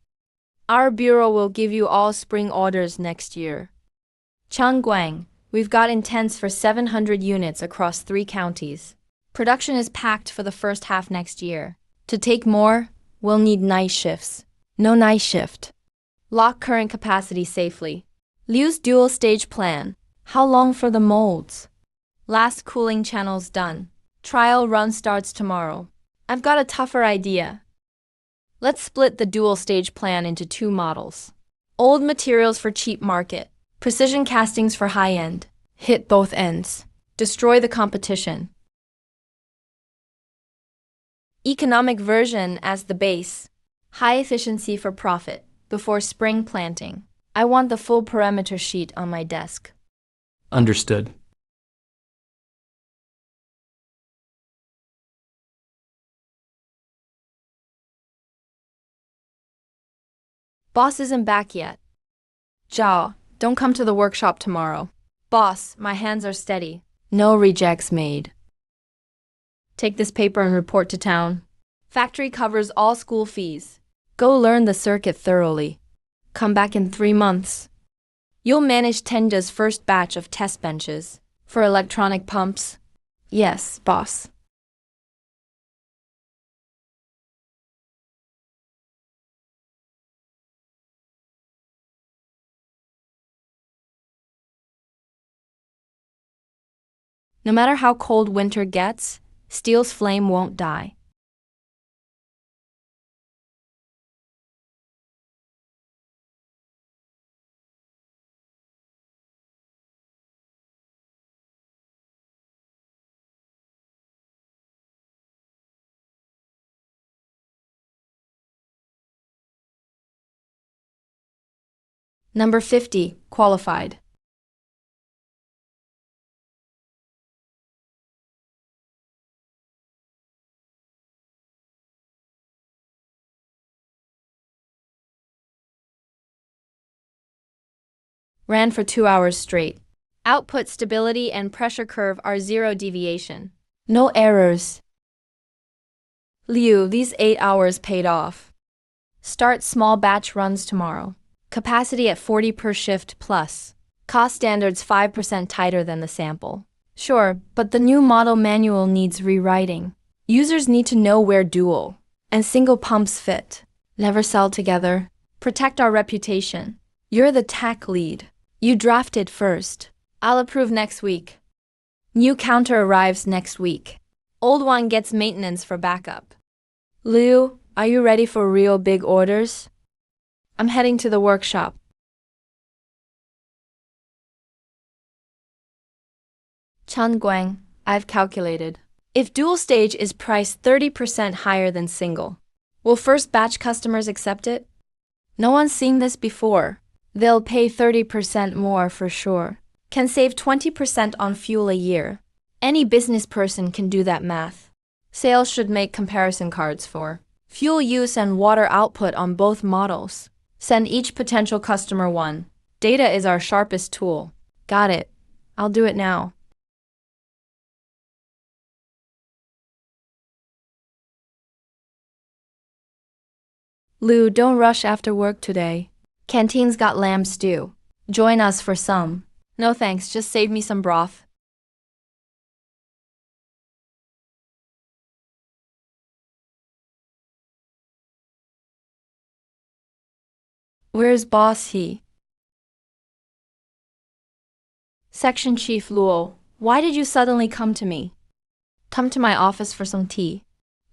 our bureau will give you all spring orders next year. Changguang, we've got intents for 700 units across 3 counties. Production is packed for the first half next year. To take more, we'll need night shifts. No night shift. Lock current capacity safely. Liu's dual stage plan. How long for the molds? Last cooling channel's done. Trial run starts tomorrow. I've got a tougher idea. Let's split the dual stage plan into 2 models. Old materials for cheap market. Precision castings for high end. Hit both ends. Destroy the competition. Economic version as the base. High efficiency for profit. Before spring planting. I want the full parameter sheet on my desk. Understood. Boss isn't back yet. Zhao, don't come to the workshop tomorrow. Boss, my hands are steady. No rejects made. Take this paper and report to town. Factory covers all school fees. Go learn the circuit thoroughly. Come back in 3 months. You'll manage Tenja's first batch of test benches for electronic pumps. Yes, boss. No matter how cold winter gets, steel's flame won't die. Number 50, qualified. Ran for 2 hours straight. Output stability and pressure curve are 0 deviation. No errors. Liu, these 8 hours paid off. Start small batch runs tomorrow. Capacity at 40 per shift plus. Cost standards 5% tighter than the sample. Sure, but the new model manual needs rewriting. Users need to know where dual and single pumps fit. Never sell together. Protect our reputation. You're the tech lead. You drafted first. I'll approve next week. New counter arrives next week. Old one gets maintenance for backup. Liu, are you ready for real big orders? I'm heading to the workshop. Chen Guang, I've calculated. If dual stage is priced 30% higher than single, will first batch customers accept it? No one's seen this before. They'll pay 30% more for sure. Can save 20% on fuel a year. Any business person can do that math. Sales should make comparison cards for fuel use and water output on both models. Send each potential customer one. Data is our sharpest tool. Got it. I'll do it now. Lou, don't rush after work today. Canteen's got lamb stew. Join us for some. No thanks, just save me some broth. Where's Boss He? Section Chief Luo, why did you suddenly come to me? Come to my office for some tea.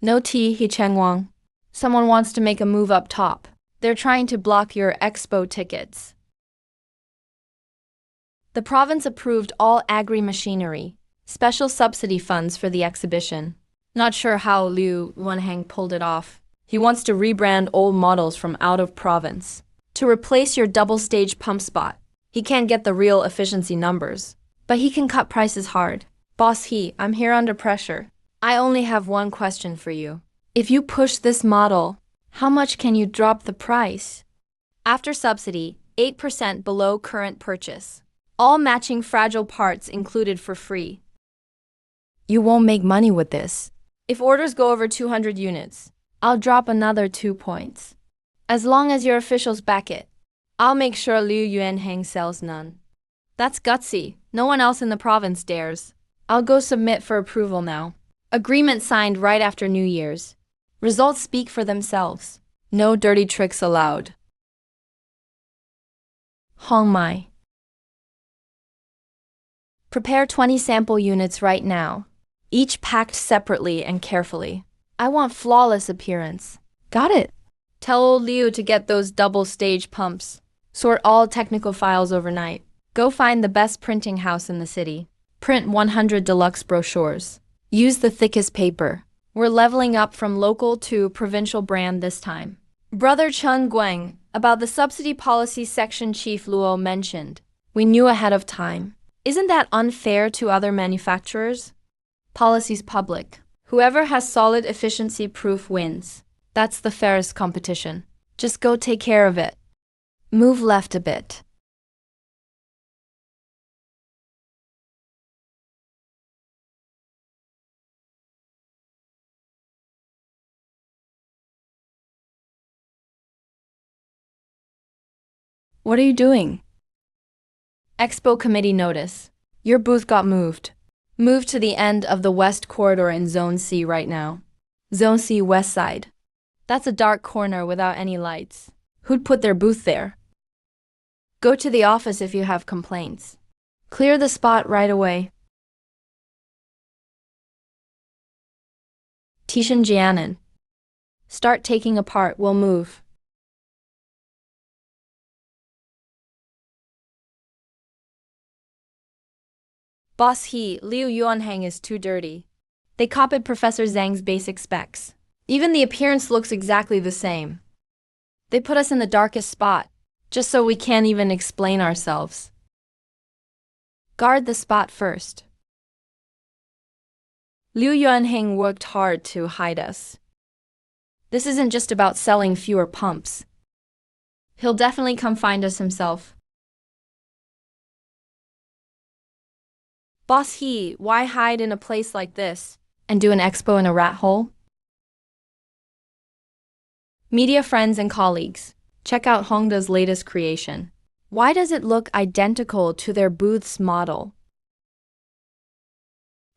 No tea, He Chang. Someone wants to make a move up top. They're trying to block your expo tickets. The province approved all agri-machinery, special subsidy funds for the exhibition. Not sure how Liu Wenhang pulled it off. He wants to rebrand old models from out of province to replace your double-stage pump spot. He can't get the real efficiency numbers, but he can cut prices hard. Boss He, I'm here under pressure. I only have one question for you. If you push this model, how much can you drop the price? After subsidy, 8% below current purchase. All matching fragile parts included for free. You won't make money with this. If orders go over 200 units, I'll drop another 2 points. As long as your officials back it, I'll make sure Liu Yuanhang sells none. That's gutsy. No one else in the province dares. I'll go submit for approval now. Agreement signed right after New Year's. Results speak for themselves. No dirty tricks allowed. Hongmai. Prepare 20 sample units right now, each packed separately and carefully. I want flawless appearance. Got it. Tell old Liu to get those double-stage pumps. Sort all technical files overnight. Go find the best printing house in the city. Print 100 deluxe brochures. Use the thickest paper. We're leveling up from local to provincial brand this time. Brother Chen Guang, about the subsidy policy section Chief Luo mentioned. We knew ahead of time. Isn't that unfair to other manufacturers? Policy's public. Whoever has solid efficiency proof wins. That's the fairest competition. Just go take care of it. Move left a bit. What are you doing? Expo committee notice. Your booth got moved. Moved to the end of the west corridor in Zone C right now. Zone C west side. That's a dark corner without any lights. Who'd put their booth there? Go to the office if you have complaints. Clear the spot right away. Tishan Jianan. Start taking apart, we'll move. Boss He, Liu Yuanhang is too dirty. They copied Professor Zhang's basic specs. Even the appearance looks exactly the same. They put us in the darkest spot, just so we can't even explain ourselves. Guard the spot first. Liu Yuanhang worked hard to hide us. This isn't just about selling fewer pumps. He'll definitely come find us himself. Boss He, why hide in a place like this and do an expo in a rat hole? Media friends and colleagues, check out Hongda's latest creation. Why does it look identical to their booth's model?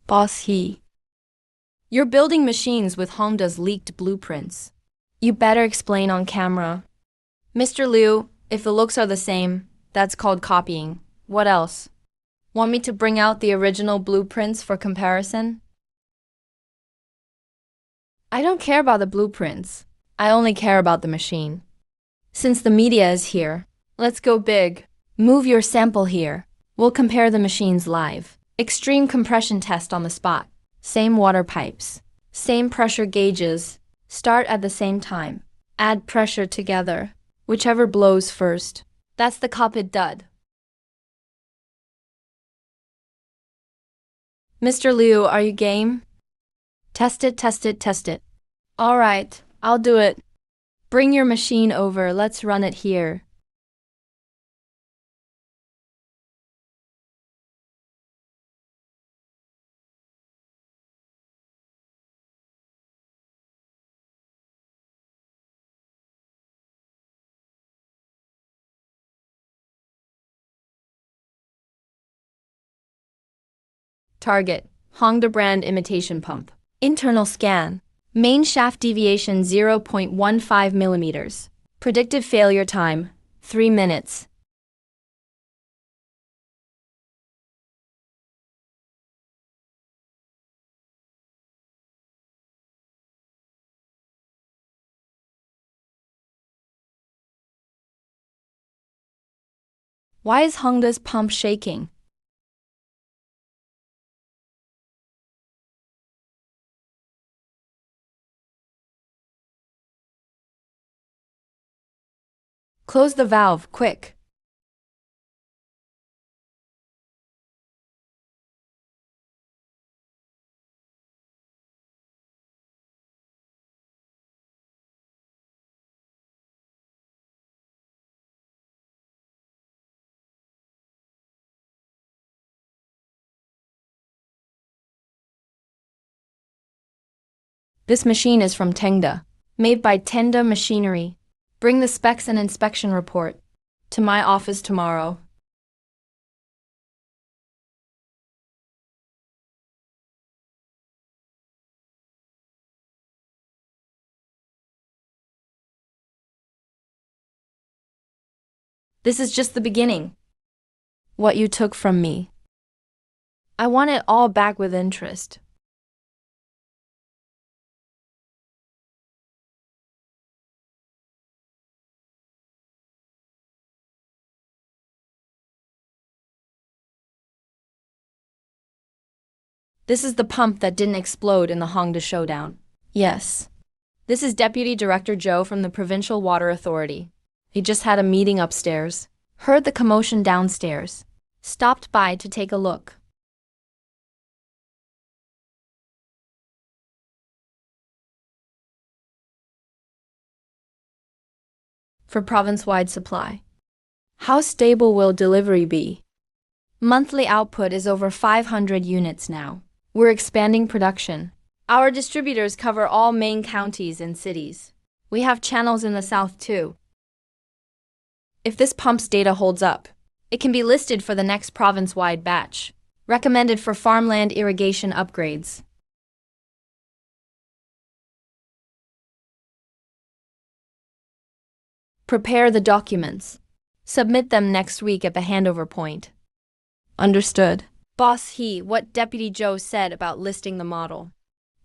Boss He, you're building machines with Hongda's leaked blueprints. You better explain on camera. Mr. Liu, if the looks are the same, that's called copying. What else? Want me to bring out the original blueprints for comparison? I don't care about the blueprints. I only care about the machine. Since the media is here, let's go big. Move your sample here. We'll compare the machines live. Extreme compression test on the spot. Same water pipes. Same pressure gauges. Start at the same time. Add pressure together. Whichever blows first. That's the copied dud. Mr. Liu, are you game? Test it, test it, test it. All right, I'll do it. Bring your machine over, let's run it here. Target, Hongda brand imitation pump. Internal scan. Main shaft deviation 0.15 millimeters. Predicted failure time, 3 minutes. Why is Hongda's pump shaking? Close the valve, quick. This machine is from Tengda, made by Tengda Machinery. Bring the specs and inspection report to my office tomorrow. This is just the beginning. What you took from me. I want it all back with interest. This is the pump that didn't explode in the Hongda showdown. Yes. This is Deputy Director Zhou from the Provincial Water Authority. He just had a meeting upstairs. Heard the commotion downstairs. Stopped by to take a look. For province-wide supply. How stable will delivery be? Monthly output is over 500 units now. We're expanding production. Our distributors cover all main counties and cities. We have channels in the south too. If this pump's data holds up, it can be listed for the next province-wide batch. Recommended for farmland irrigation upgrades. Prepare the documents. Submit them next week at the handover point. Understood. Boss He, what Deputy Joe said about listing the model.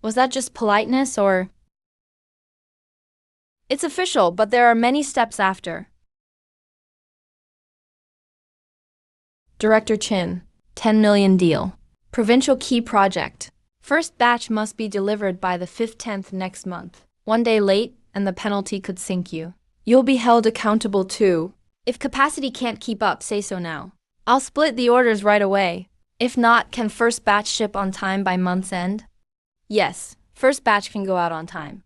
Was that just politeness or? It's official, but there are many steps after. Director Chin, 10 million deal. Provincial key project. First batch must be delivered by the 5th-10th next month. 1 day late, and the penalty could sink you. You'll be held accountable too. If capacity can't keep up, say so now. I'll split the orders right away. If not, can first batch ship on time by month's end? Yes, first batch can go out on time.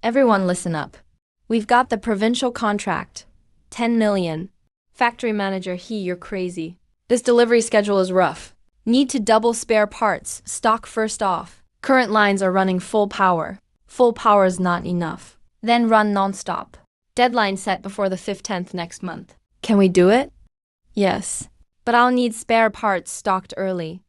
Everyone listen up. We've got the provincial contract. 10 million. Factory manager He, you're crazy. This delivery schedule is rough. Need to double spare parts, stock first off. Current lines are running full power. Full power is not enough. Then run non-stop. Deadline set before the 5th-10th next month. Can we do it? Yes. But I'll need spare parts stocked early.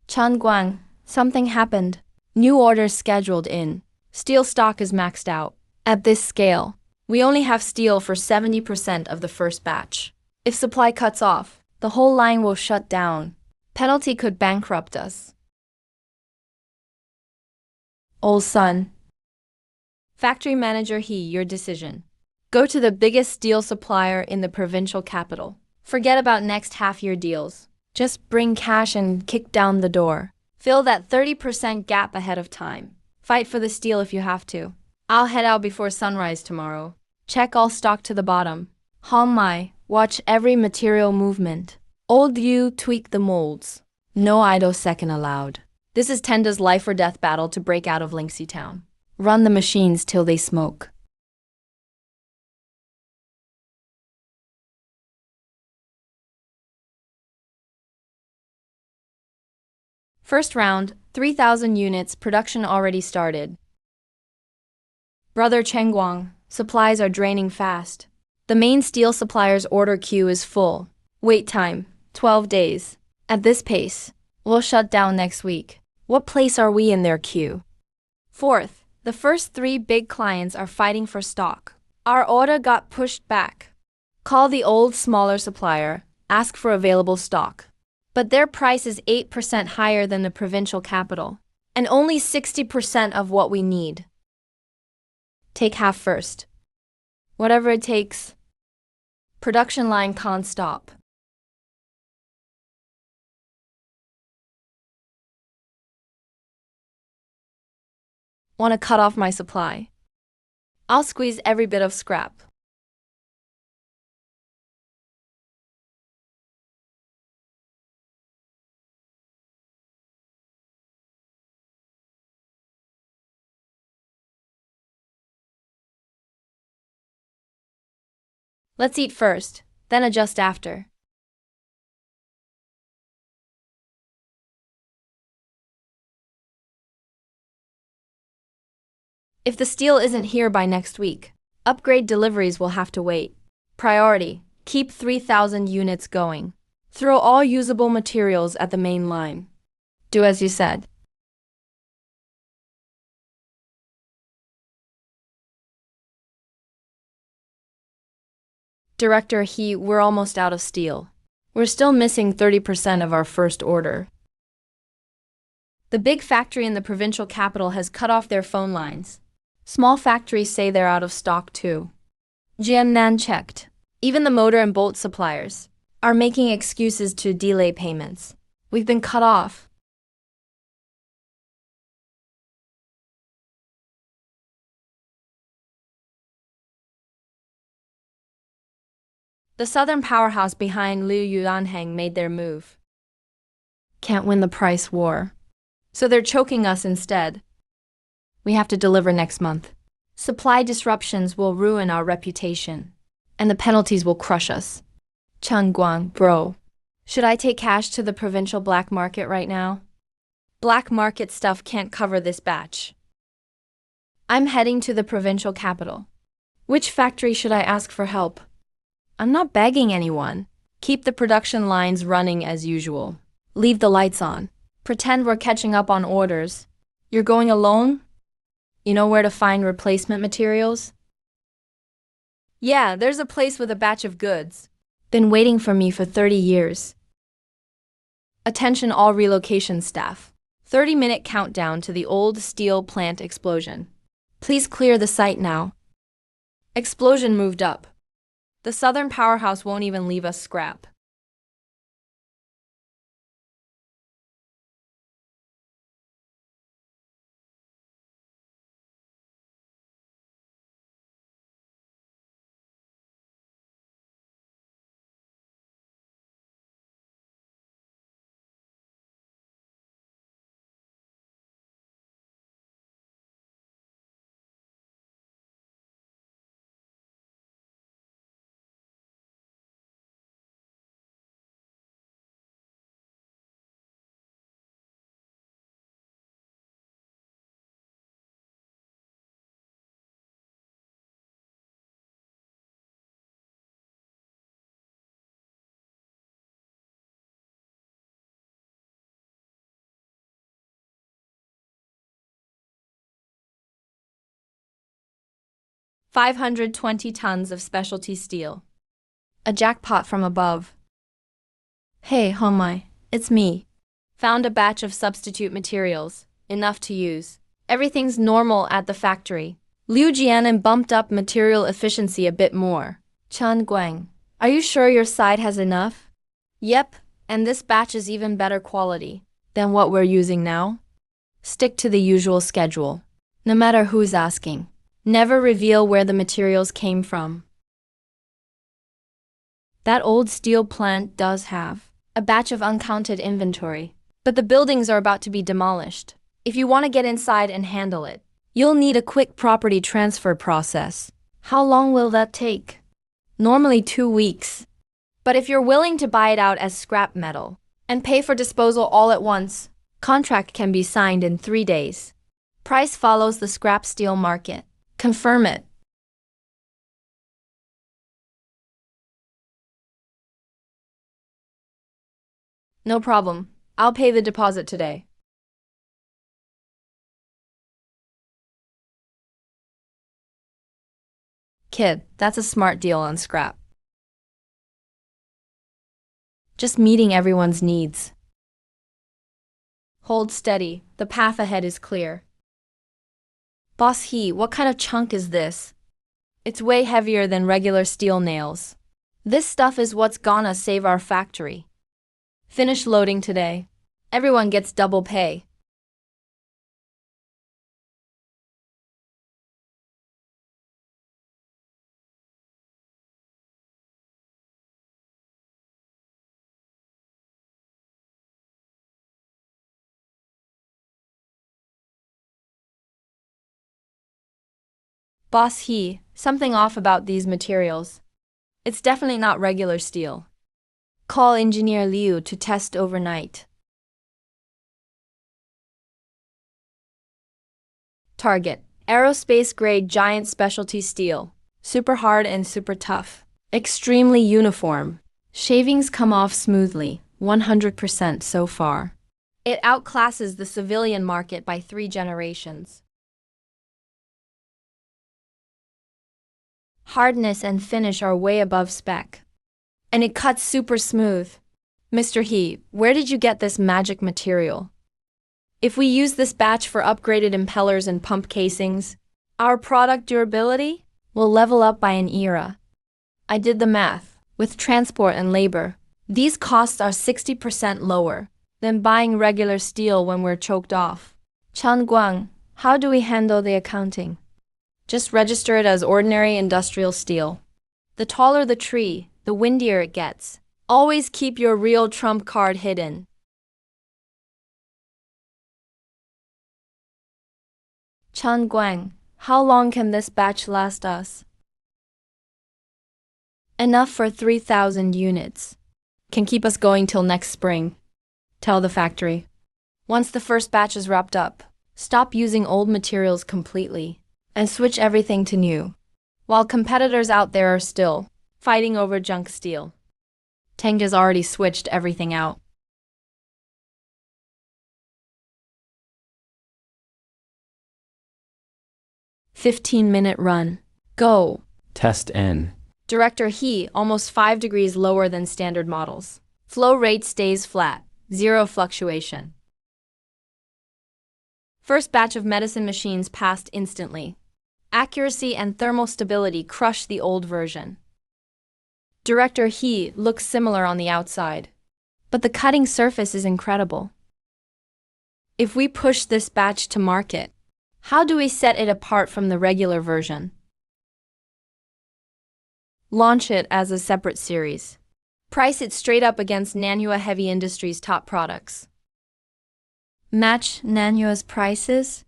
Chan Guang, something happened. New orders scheduled in. Steel stock is maxed out. At this scale, we only have steel for 70% of the first batch. If supply cuts off, the whole line will shut down. Penalty could bankrupt us. Old son. Factory manager He, your decision. Go to the biggest steel supplier in the provincial capital. Forget about next half-year deals. Just bring cash and kick down the door. Fill that 30% gap ahead of time. Fight for the steel if you have to. I'll head out before sunrise tomorrow. Check all stock to the bottom. Hong Mai, watch every material movement. Old you, tweak the molds. No idle second allowed. This is Tenda's life or death battle to break out of Lingxi Town. Run the machines till they smoke. First round, 3,000 units, production already started. Brother Chengguang, supplies are draining fast. The main steel supplier's order queue is full. Wait time, 12 days. At this pace, we'll shut down next week. What place are we in their queue? Fourth, the first 3 big clients are fighting for stock. Our order got pushed back. Call the old, smaller supplier, ask for available stock. But their price is 8% higher than the provincial capital, and only 60% of what we need. Take half first. Whatever it takes. Production line can't stop. Want to cut off my supply? I'll squeeze every bit of scrap. Let's eat first, then adjust after. If the steel isn't here by next week, upgrade deliveries will have to wait. Priority, keep 3,000 units going. Throw all usable materials at the main line. Do as you said. Director He, we're almost out of steel. We're still missing 30% of our first order. The big factory in the provincial capital has cut off their phone lines. Small factories say they're out of stock too. Jiannan checked. Even the motor and bolt suppliers are making excuses to delay payments. We've been cut off. The southern powerhouse behind Liu Yuanheng made their move. Can't win the price war. So they're choking us instead. We have to deliver next month. Supply disruptions will ruin our reputation, and the penalties will crush us. Chang Guang, bro. Should I take cash to the provincial black market right now? Black market stuff can't cover this batch. I'm heading to the provincial capital. Which factory should I ask for help? I'm not begging anyone. Keep the production lines running as usual. Leave the lights on. Pretend we're catching up on orders. You're going alone? You know where to find replacement materials? Yeah, there's a place with a batch of goods. Been waiting for me for 30 years. Attention all relocation staff. 30-minute countdown to the old steel plant explosion. Please clear the site now. Explosion moved up. The southern powerhouse won't even leave us scrap. $520 tons of specialty steel. A jackpot from above. Hey, Homai, it's me. Found a batch of substitute materials, enough to use. Everything's normal at the factory. Liu Jianan bumped up material efficiency a bit more. Chen Guang, are you sure your side has enough? Yep, and this batch is even better quality than what we're using now. Stick to the usual schedule, no matter who's asking. Never reveal where the materials came from. That old steel plant does have a batch of uncounted inventory, but the buildings are about to be demolished. If you want to get inside and handle it, you'll need a quick property transfer process. How long will that take? Normally 2 weeks. But if you're willing to buy it out as scrap metal and pay for disposal all at once, contract can be signed in 3 days. Price follows the scrap steel market. Confirm it. No problem. I'll pay the deposit today. Kid, that's a smart deal on scrap. Just meeting everyone's needs. Hold steady. The path ahead is clear. Boss He, what kind of chunk is this? It's way heavier than regular steel nails. This stuff is what's gonna save our factory. Finish loading today. Everyone gets double pay. Boss He, something off about these materials. It's definitely not regular steel. Call Engineer Liu to test overnight. Target: aerospace-grade giant specialty steel. Super hard and super tough. Extremely uniform. Shavings come off smoothly, 100% so far. It outclasses the civilian market by 3 generations. Hardness and finish are way above spec. And it cuts super smooth. Mr. He, where did you get this magic material? If we use this batch for upgraded impellers and pump casings, our product durability will level up by an era. I did the math. With transport and labor, these costs are 60% lower than buying regular steel when we're choked off. Chen Guang, how do we handle the accounting? Just register it as ordinary industrial steel. The taller the tree, the windier it gets. Always keep your real trump card hidden. Chen Guang, how long can this batch last us? Enough for 3,000 units. Can keep us going till next spring. Tell the factory. Once the first batch is wrapped up, stop using old materials completely and switch everything to new. While competitors out there are still fighting over junk steel, Tang has already switched everything out. 15-minute run. Go. Test N. Director He, almost 5 degrees lower than standard models. Flow rate stays flat, zero fluctuation. First batch of medicine machines passed instantly. Accuracy and thermal stability crush the old version. Director He looks similar on the outside, but the cutting surface is incredible. If we push this batch to market, how do we set it apart from the regular version? Launch it as a separate series. Price it straight up against Manhwa Heavy Industries' top products. Match Manhwa's prices?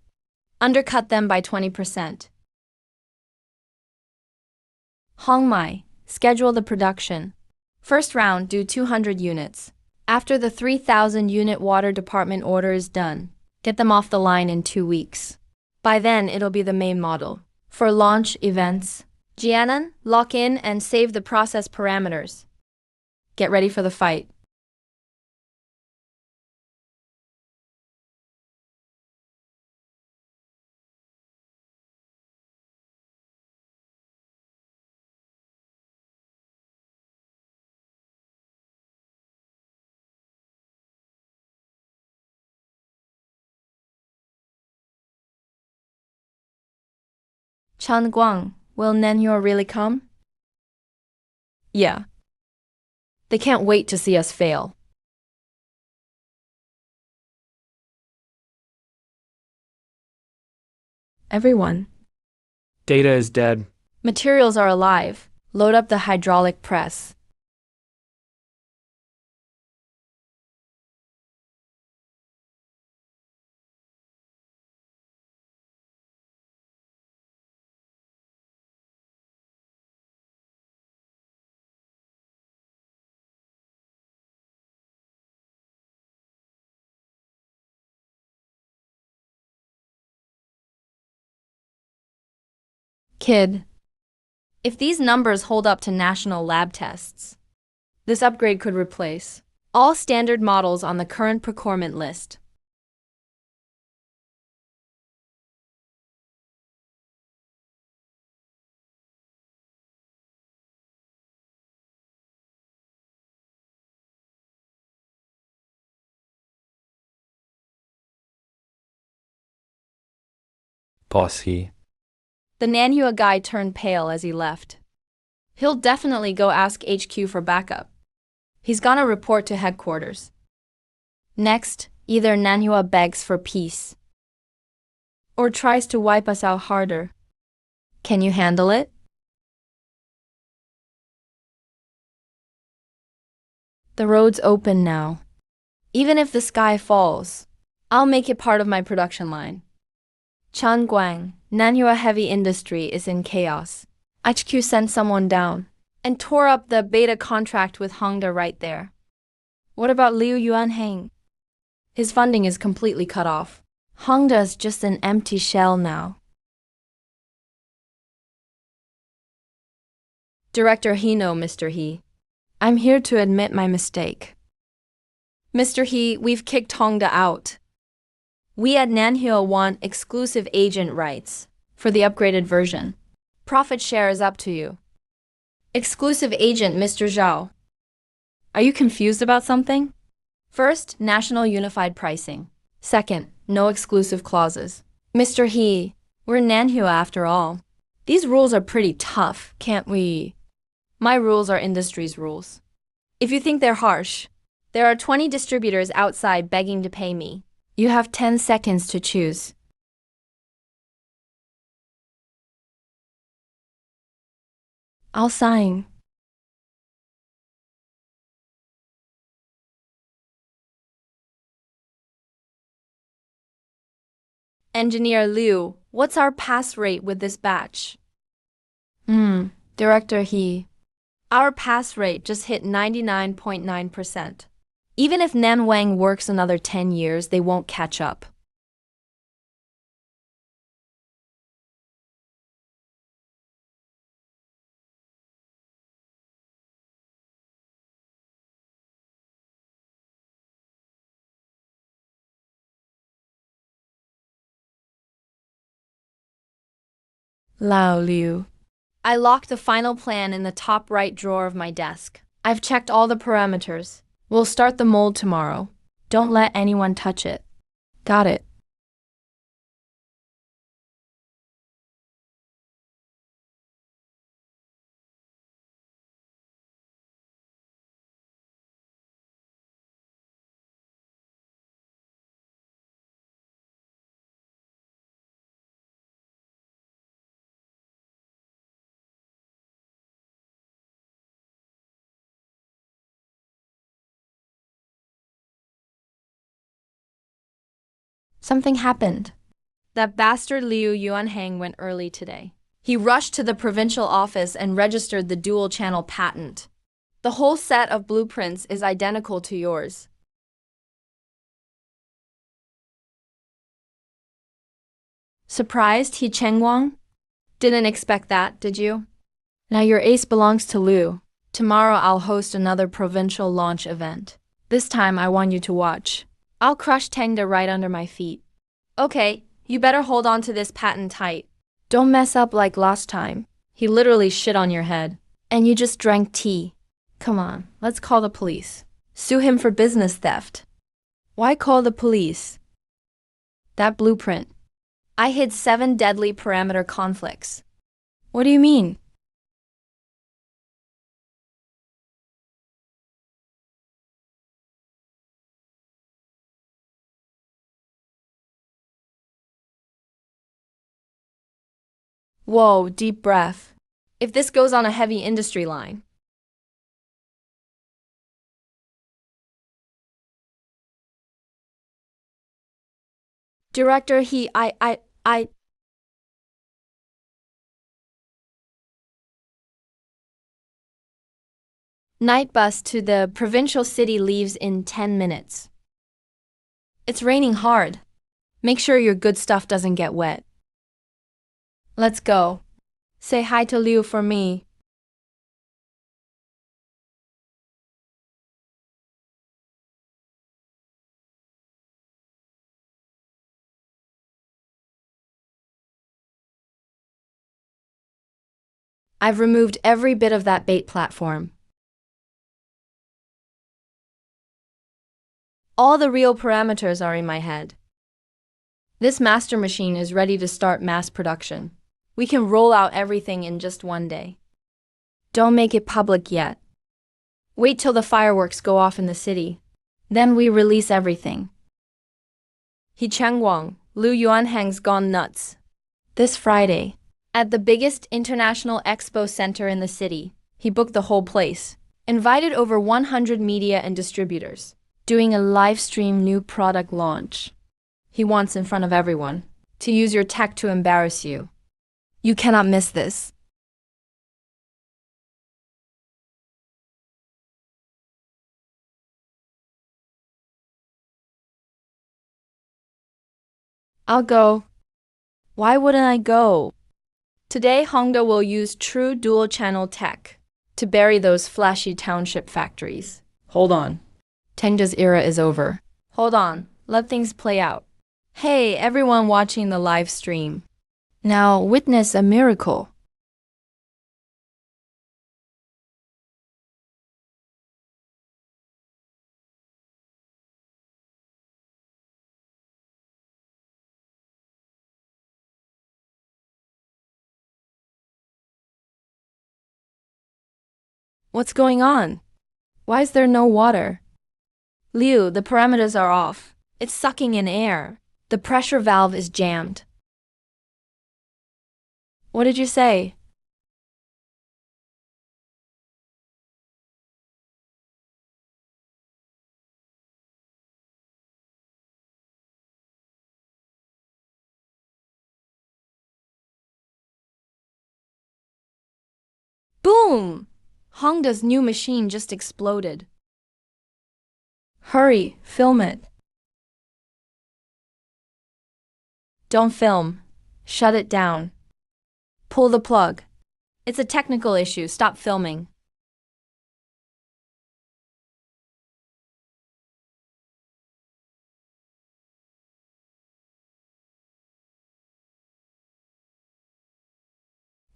Undercut them by 20%. Hongmai, schedule the production. First round, do 200 units. After the 3,000 unit water department order is done, get them off the line in 2 weeks. By then, it'll be the main model. For launch events, Jianan, lock in and save the process parameters. Get ready for the fight. Chan Guang, will Manhwa really come? Yeah. They can't wait to see us fail. Everyone. Data is dead. Materials are alive. Load up the hydraulic press. Kid, if these numbers hold up to national lab tests, this upgrade could replace all standard models on the current procurement list. Boss He. The Manhwa guy turned pale as he left. He'll definitely go ask HQ for backup. He's gonna report to headquarters. Next, either Manhwa begs for peace or tries to wipe us out harder. Can you handle it? The road's open now. Even if the sky falls, I'll make it part of my production line. Chan Guang, Manhwa Heavy Industry is in chaos. HQ sent someone down and tore up the beta contract with Hongda right there. What about Liu Yuanheng? His funding is completely cut off. Hongda is just an empty shell now. Director He, no, Mr. He. I'm here to admit my mistake. Mr. He, we've kicked Hongda out. We at Manhwa want exclusive agent rights for the upgraded version. Profit share is up to you. Exclusive agent, Mr. Zhao. Are you confused about something? First, national unified pricing. Second, no exclusive clauses. Mr. He, we're Manhwa after all. These rules are pretty tough, can't we? My rules are industry's rules. If you think they're harsh, there are 20 distributors outside begging to pay me. You have 10 seconds to choose. I'll sign. Engineer Liu, what's our pass rate with this batch? Director He, Our pass rate just hit 99.9%. Even if Nan Wang works another 10 years, they won't catch up. Lao Liu. I locked the final plan in the top right drawer of my desk. I've checked all the parameters. We'll start the mold tomorrow. Don't let anyone touch it. Got it. Something happened. That bastard Liu Yuanhang went early today. He rushed to the provincial office and registered the dual-channel patent. The whole set of blueprints is identical to yours. Surprised, He Chang? Didn't expect that, did you? Now your ace belongs to Liu. Tomorrow I'll host another provincial launch event. This time I want you to watch. I'll crush Tengda right under my feet. Okay, you better hold on to this patent tight. Don't mess up like last time. He literally shit on your head. And you just drank tea. Come on, let's call the police. Sue him for business theft. Why call the police? That blueprint. I hid 7 deadly parameter conflicts. What do you mean? Whoa, deep breath. If this goes on a heavy industry line. Director, Night bus to the provincial city leaves in 10 minutes. It's raining hard. Make sure your good stuff doesn't get wet. Let's go. Say hi to Liu for me. I've removed every bit of that bait platform. All the real parameters are in my head. This master machine is ready to start mass production. We can roll out everything in just one day. Don't make it public yet. Wait till the fireworks go off in the city. Then we release everything. He Chang, Liu Yuanhang's gone nuts. This Friday, at the biggest international expo center in the city, he booked the whole place. Invited over 100 media and distributors. Doing a live stream new product launch. He wants in front of everyone to use your tech to embarrass you. You cannot miss this. I'll go. Why wouldn't I go? Today, Honda will use true dual-channel tech to bury those flashy township factories. Hold on. Tengda's era is over. Hold on. Let things play out. Hey, everyone watching the live stream. Now witness a miracle. What's going on? Why is there no water? Liu, the parameters are off. It's sucking in air. The pressure valve is jammed. What did you say? Boom! Hongda's new machine just exploded. Hurry, film it. Don't film. Shut it down. Pull the plug. It's a technical issue. Stop filming.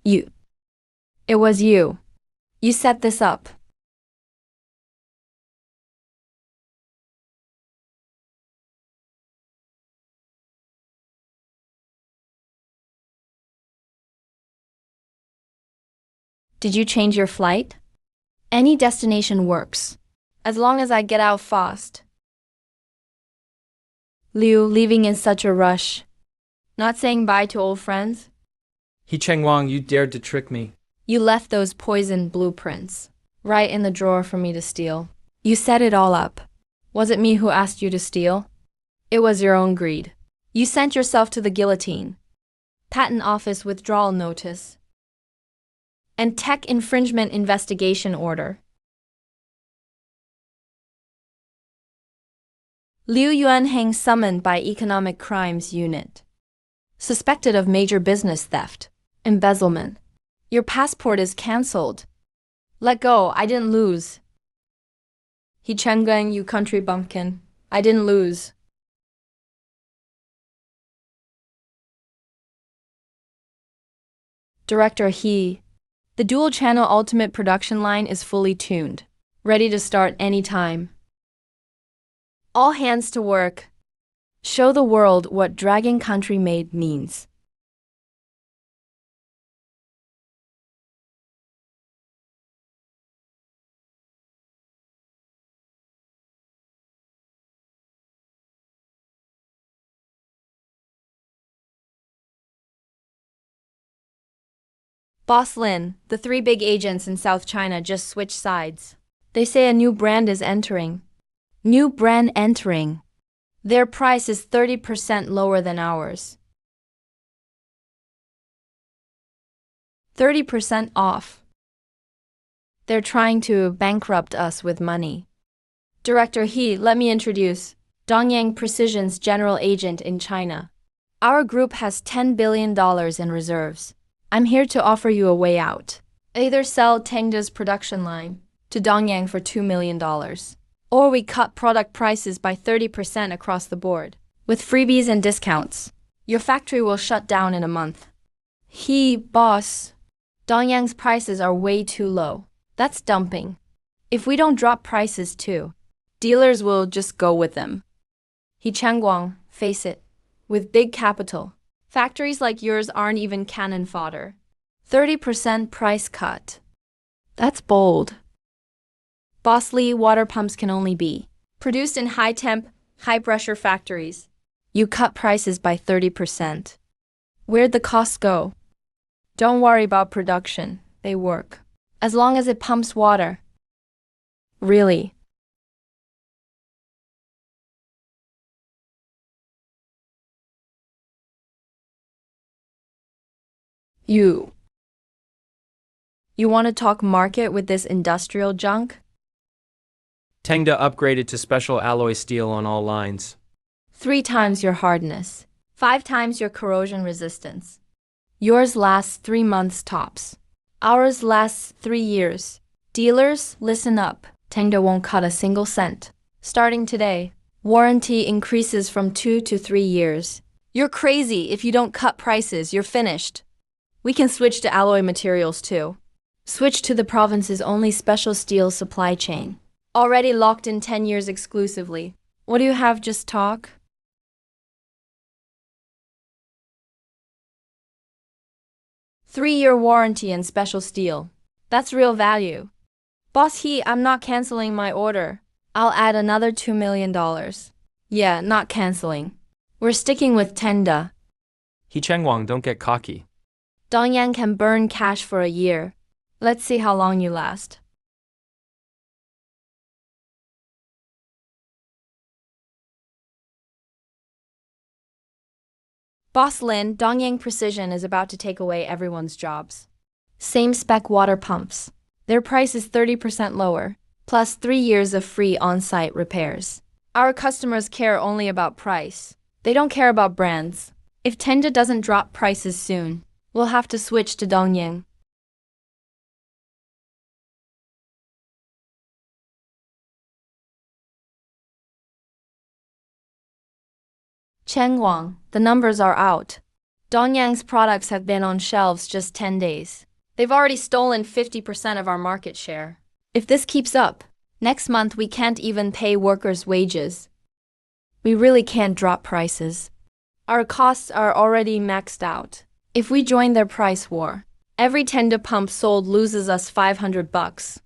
It was you. You set this up. Did you change your flight? Any destination works, as long as I get out fast. Liu, leaving in such a rush. Not saying bye to old friends? He Chang, you dared to trick me. You left those poisoned blueprints right in the drawer for me to steal. You set it all up. Was it me who asked you to steal? It was your own greed. You sent yourself to the guillotine. Patent office withdrawal notice. And tech infringement investigation order. Liu Yuanheng summoned by Economic Crimes Unit. Suspected of major business theft, embezzlement. Your passport is cancelled. Let go, I didn't lose. He Chang, you country bumpkin. I didn't lose. Director He. The dual-channel ultimate production line is fully tuned, ready to start anytime. All hands to work. Show the world what Dragon Country Made means. Boss Lin, the three big agents in South China just switched sides. They say a new brand is entering. New brand entering. Their price is 30% lower than ours. 30% off. They're trying to bankrupt us with money. Director He, let me introduce Dongyang Precision's general agent in China. Our group has $10 billion in reserves. I'm here to offer you a way out. Either sell Tengda's production line to Dongyang for $2 million, or we cut product prices by 30% across the board, with freebies and discounts. Your factory will shut down in a month. Boss, Dongyang's prices are way too low. That's dumping. If we don't drop prices too, dealers will just go with them. He Changguang, face it, with big capital. Factories like yours aren't even cannon fodder. 30% price cut. That's bold. Boss Lee, water pumps can only be produced in high-temp, high-pressure factories. You cut prices by 30%. Where'd the costs go? Don't worry about production. They work. As long as it pumps water. Really? You want to talk market with this industrial junk? Tengda upgraded to special alloy steel on all lines. 3 times your hardness, 5 times your corrosion resistance. Yours lasts 3 months tops. Ours lasts 3 years. Dealers, listen up. Tengda won't cut a single cent. Starting today, warranty increases from 2 to 3 years. You're crazy if you don't cut prices, you're finished. We can switch to alloy materials too. Switch to the province's only special steel supply chain. Already locked in 10 years exclusively. What do you have, just talk? Three-year warranty and special steel. That's real value. Boss He, I'm not canceling my order. I'll add another $2 million. Yeah, not canceling. We're sticking with Tenda. He Changguang, don't get cocky. Dongyang can burn cash for a year. Let's see how long you last. Boss Lin, Dongyang Precision is about to take away everyone's jobs. Same spec water pumps. Their price is 30% lower, plus 3 years of free on-site repairs. Our customers care only about price. They don't care about brands. If Tenda doesn't drop prices soon, we'll have to switch to Dongyang. Cheng Wang, the numbers are out. Dongyang's products have been on shelves just 10 days. They've already stolen 50% of our market share. If this keeps up, next month we can't even pay workers' wages. We really can't drop prices. Our costs are already maxed out. If we join their price war, every Tenda pump sold loses us $500.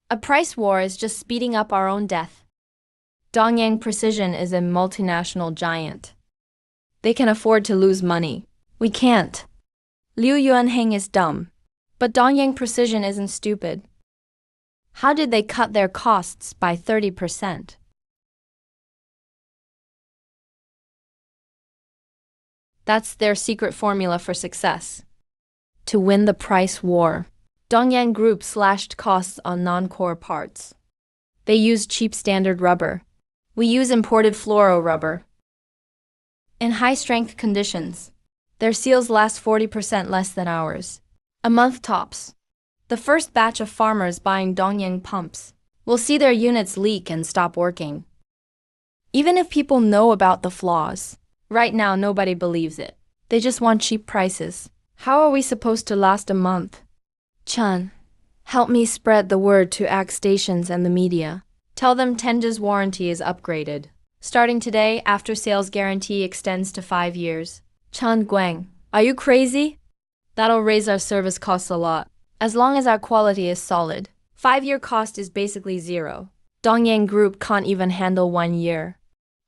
A price war is just speeding up our own death. Dongyang Precision is a multinational giant. They can afford to lose money. We can't. Liu Yuanheng is dumb, but Dongyang Precision isn't stupid. How did they cut their costs by 30%? That's their secret formula for success. To win the price war, Dongyang Group slashed costs on non-core parts. They use cheap standard rubber. We use imported fluoro rubber. In high-strength conditions, their seals last 40% less than ours. A month tops. The first batch of farmers buying Dongyang pumps will see their units leak and stop working. Even if people know about the flaws, right now nobody believes it. They just want cheap prices. How are we supposed to last a month? Chan, help me spread the word to ag stations and the media. Tell them Tenda's warranty is upgraded. Starting today, after-sales guarantee extends to 5 years. Chan Guang, are you crazy? That'll raise our service costs a lot. As long as our quality is solid, 5-year cost is basically zero. Dongyang Group can't even handle 1 year.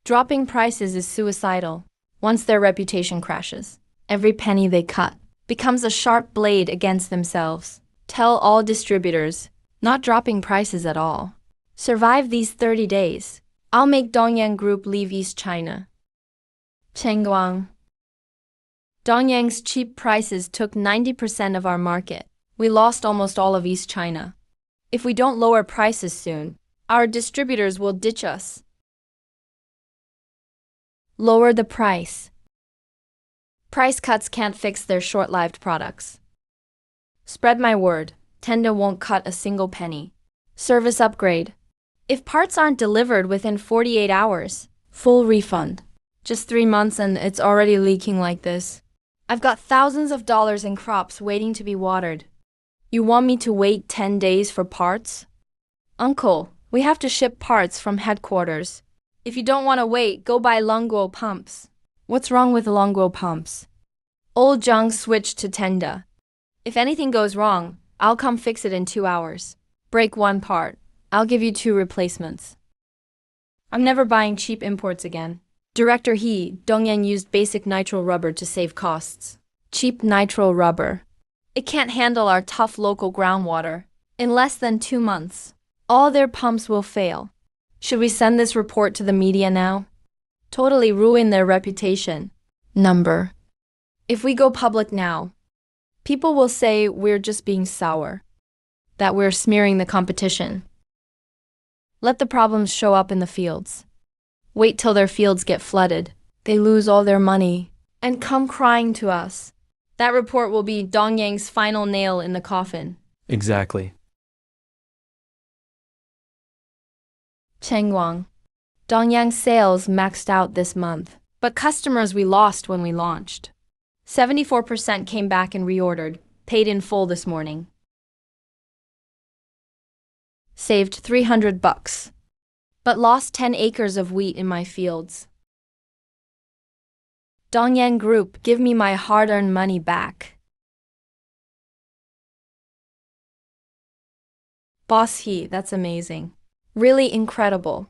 Dropping prices is suicidal. Once their reputation crashes, every penny they cut becomes a sharp blade against themselves. Tell all distributors, not dropping prices at all. Survive these 30 days. I'll make Dongyang Group leave East China. Chengguang. Dongyang's cheap prices took 90% of our market. We lost almost all of East China. If we don't lower prices soon, our distributors will ditch us. Lower the price. Price cuts can't fix their short-lived products. Spread my word, Tenda won't cut a single penny. Service upgrade. If parts aren't delivered within 48 hours, full refund. Just 3 months and it's already leaking like this. I've got thousands of dollars in crops waiting to be watered. You want me to wait 10 days for parts? Uncle, we have to ship parts from headquarters. If you don't want to wait, go buy Longuo pumps. What's wrong with Longuo pumps? Old Zhang switched to Tenda. If anything goes wrong, I'll come fix it in 2 hours. Break 1 part. I'll give you 2 replacements. I'm never buying cheap imports again. Director He, Dongyang used basic nitrile rubber to save costs. Cheap nitrile rubber. It can't handle our tough local groundwater. In less than 2 months, all their pumps will fail. Should we send this report to the media now? Totally ruin their reputation. Number. If we go public now, people will say we're just being sour, that we're smearing the competition. Let the problems show up in the fields. Wait till their fields get flooded. They lose all their money and come crying to us. That report will be Dongyang's final nail in the coffin. Exactly. Chengguang. Dongyang sales maxed out this month, but customers we lost when we launched. 74% came back and reordered, paid in full this morning. Saved $300, but lost 10 acres of wheat in my fields. Dongyang Group, give me my hard-earned money back. Boss He, that's amazing. Really incredible.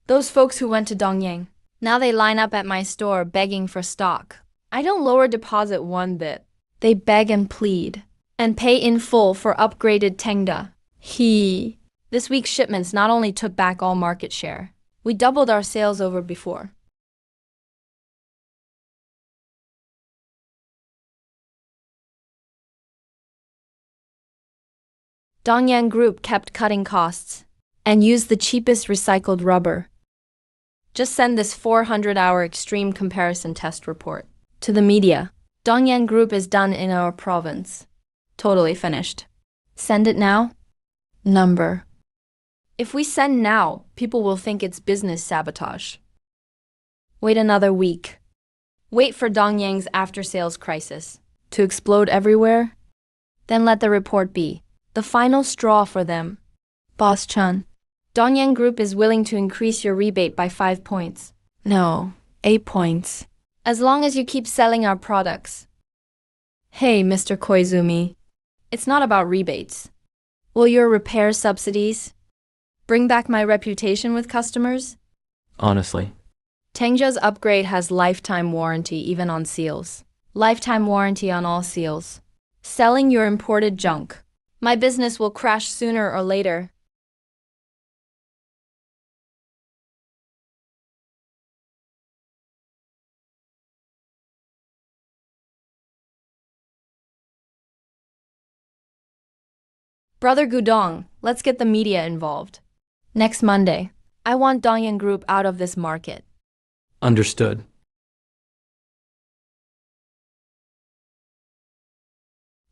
Those folks who went to Dongyang, now they line up at my store begging for stock. I don't lower deposit one bit. They beg and plead, and pay in full for upgraded Tenda. This week's shipments not only took back all market share, we doubled our sales over before. Dongyang Group kept cutting costs and used the cheapest recycled rubber. Just send this 400-hour extreme comparison test report to the media. Dongyang Group is done in our province. Totally finished. Send it now? Number. If we send now, people will think it's business sabotage. Wait another week. Wait for Dongyang's after-sales crisis to explode everywhere. Then let the report be the final straw for them. Boss Chun. Dongyang Group is willing to increase your rebate by 5 points. No, 8 points. As long as you keep selling our products. Hey, Mr. Koizumi. It's not about rebates. Will your repair subsidies bring back my reputation with customers? Honestly. Tengzhou's upgrade has lifetime warranty even on seals. Lifetime warranty on all seals. Selling your imported junk. My business will crash sooner or later. Brother Gudong, let's get the media involved. Next Monday, I want Dongyang Group out of this market. Understood.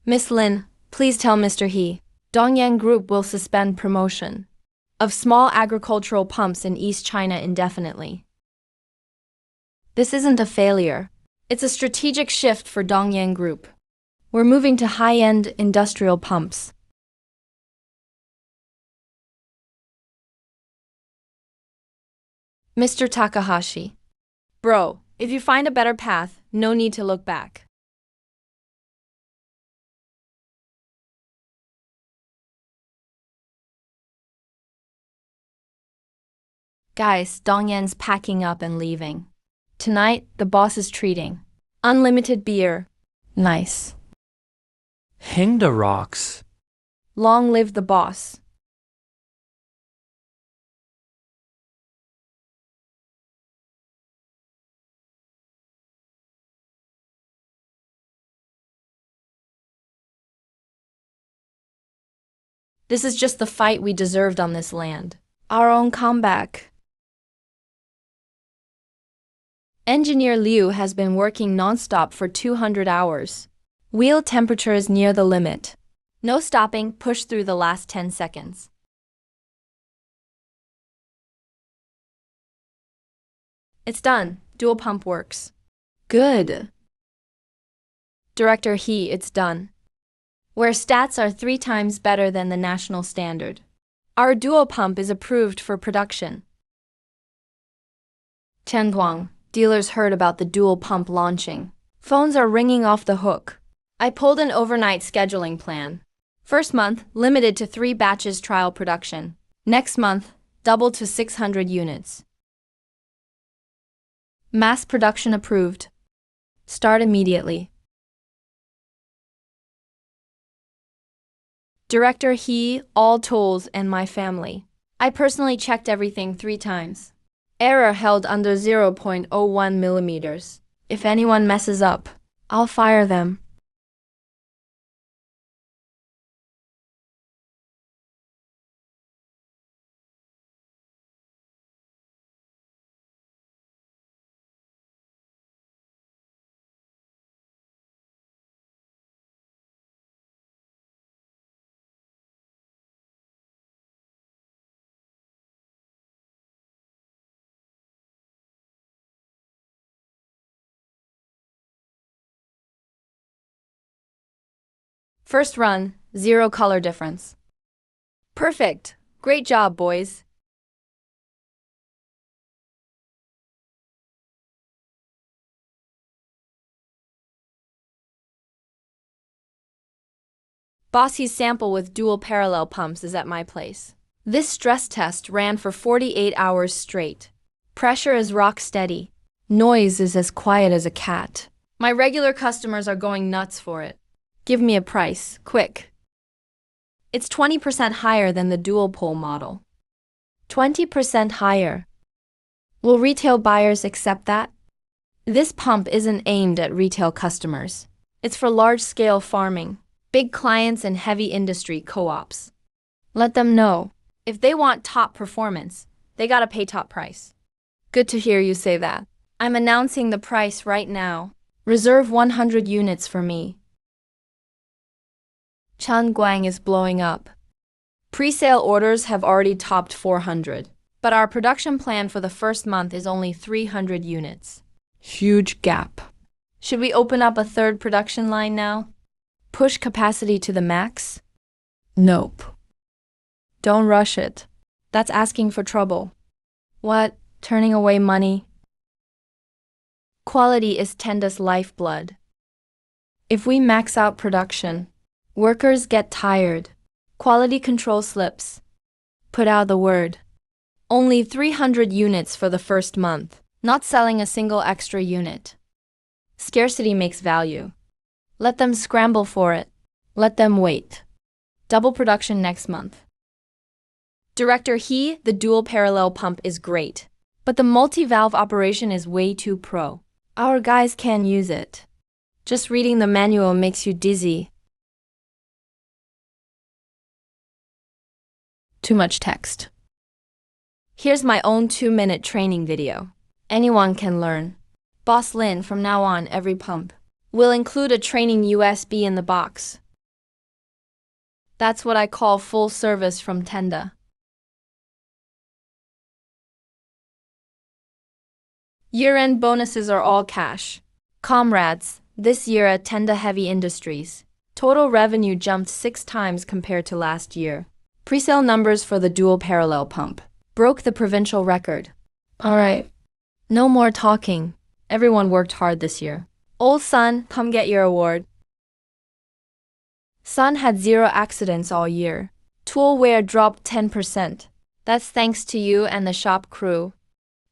Miss Lin, please tell Mr. He, Dongyang Group will suspend promotion of small agricultural pumps in East China indefinitely. This isn't a failure. It's a strategic shift for Dongyang Group. We're moving to high-end industrial pumps. Mr. Takahashi. Bro, if you find a better path, no need to look back. Guys, Dongyang's packing up and leaving. Tonight, the boss is treating. Unlimited beer. Nice. Hangda rocks. Long live the boss. This is just the fight we deserved on this land. Our own comeback. Engineer Liu has been working non-stop for 200 hours. Wheel temperature is near the limit. No stopping, push through the last 10 seconds. It's done. Dual pump works. Good. Director He, it's done. Where stats are 3 times better than the national standard. Our dual pump is approved for production. Tianguang, dealers heard about the dual pump launching. Phones are ringing off the hook. I pulled an overnight scheduling plan. First month, limited to 3 batches trial production. Next month, double to 600 units. Mass production approved. Start immediately. Director He, all tools, and my family. I personally checked everything 3 times. Error held under 0.01 millimeters. If anyone messes up, I'll fire them. First run, 0 color difference. Perfect. Great job, boys. Bossy's sample with dual parallel pumps is at my place. This stress test ran for 48 hours straight. Pressure is rock steady. Noise is as quiet as a cat. My regular customers are going nuts for it. Give me a price, quick. It's 20% higher than the dual pole model. 20% higher. Will retail buyers accept that? This pump isn't aimed at retail customers. It's for large-scale farming, big clients and heavy industry co-ops. Let them know. If they want top performance, they gotta pay top price. Good to hear you say that. I'm announcing the price right now. Reserve 100 units for me. Changguang is blowing up. Pre-sale orders have already topped 400, but our production plan for the first month is only 300 units. Huge gap. Should we open up a third production line now? Push capacity to the max? Nope. Don't rush it. That's asking for trouble. What? Turning away money? Quality is Tenda's lifeblood. If we max out production, workers get tired. Quality control slips. Put out the word. Only 300 units for the first month, not selling a single extra unit. Scarcity makes value. Let them scramble for it. Let them wait. Double production next month. Director He, the dual parallel pump is great, but the multi-valve operation is way too pro. Our guys can't use it. Just reading the manual makes you dizzy. Too much text. Here's my own 2-minute training video. Anyone can learn. Boss Lin, from now on, every pump will include a training USB in the box. That's what I call full service from Tenda. Year-end bonuses are all cash. Comrades, this year at Tenda Heavy Industries, total revenue jumped 6 times compared to last year. Presale numbers for the dual parallel pump broke the provincial record. All right, no more talking. Everyone worked hard this year. Old Sun, come get your award. Sun had 0 accidents all year. Tool wear dropped 10%. That's thanks to you and the shop crew.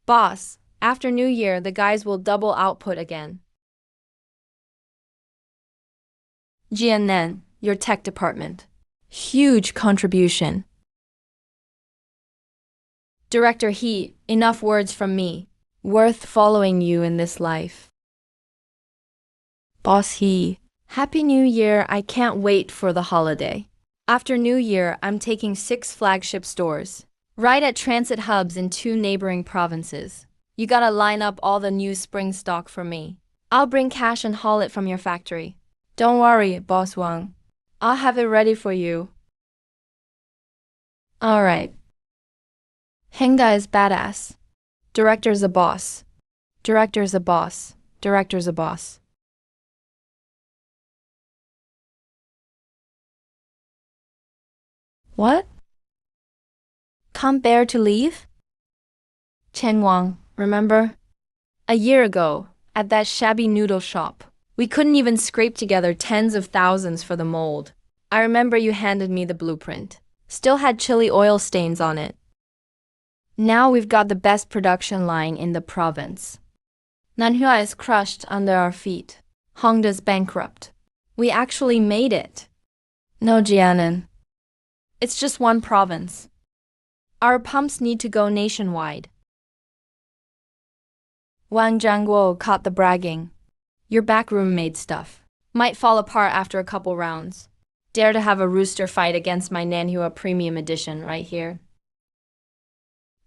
Boss, after New Year, the guys will double output again. Jianen, your tech department. Huge contribution. Director He, enough words from me. Worth following you in this life. Boss He, Happy New Year. I can't wait for the holiday. After New Year, I'm taking 6 flagship stores, right at transit hubs in 2 neighboring provinces. You gotta line up all the new spring stock for me. I'll bring cash and haul it from your factory. Don't worry, Boss Wang. I'll have it ready for you. All right. Hengda is badass. Director's a boss. Director's a boss. Director's a boss. What? Can't bear to leave? Chen Wang, remember? A year ago, at that shabby noodle shop, we couldn't even scrape together tens of thousands for the mold. I remember you handed me the blueprint. Still had chili oil stains on it. Now we've got the best production line in the province. Manhwa is crushed under our feet. Hongda's bankrupt. We actually made it. No, Jianan. It's just one province. Our pumps need to go nationwide. Wang Jiangguo caught the bragging. Your backroom made stuff. Might fall apart after a couple rounds. Dare to have a rooster fight against my Manhwa Premium Edition right here.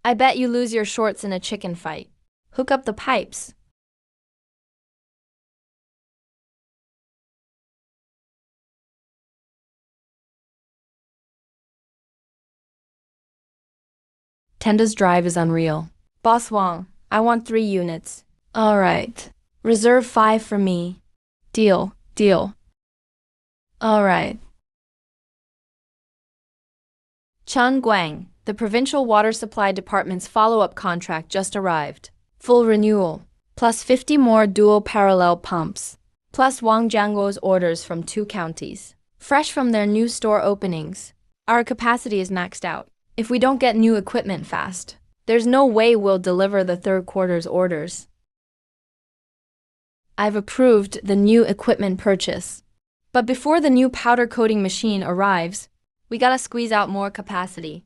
I bet you lose your shorts in a chicken fight. Hook up the pipes. Tenda's drive is unreal. Boss Wang, I want 3 units. All right. Reserve 5 for me. Deal, deal. All right. Changguang, the Provincial Water Supply Department's follow-up contract just arrived. Full renewal, plus 50 more dual parallel pumps, plus Wang Jiangguo's orders from 2 counties. Fresh from their new store openings. Our capacity is maxed out. If we don't get new equipment fast, there's no way we'll deliver the third quarter's orders. I've approved the new equipment purchase. But before the new powder coating machine arrives, we gotta squeeze out more capacity.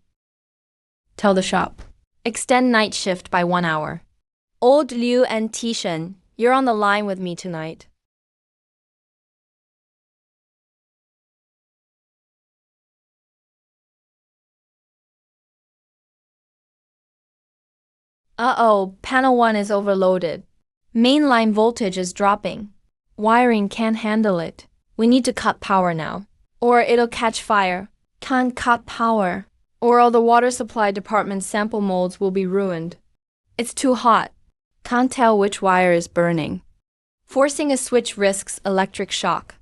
Tell the shop. Extend night shift by 1 hour. Old Liu and Tishan, you're on the line with me tonight. Uh-oh, panel 1 is overloaded. Main line voltage is dropping. Wiring can't handle it. We need to cut power now. Or it'll catch fire. Can't cut power. Or all the water supply department's sample molds will be ruined. It's too hot. Can't tell which wire is burning. Forcing a switch risks electric shock.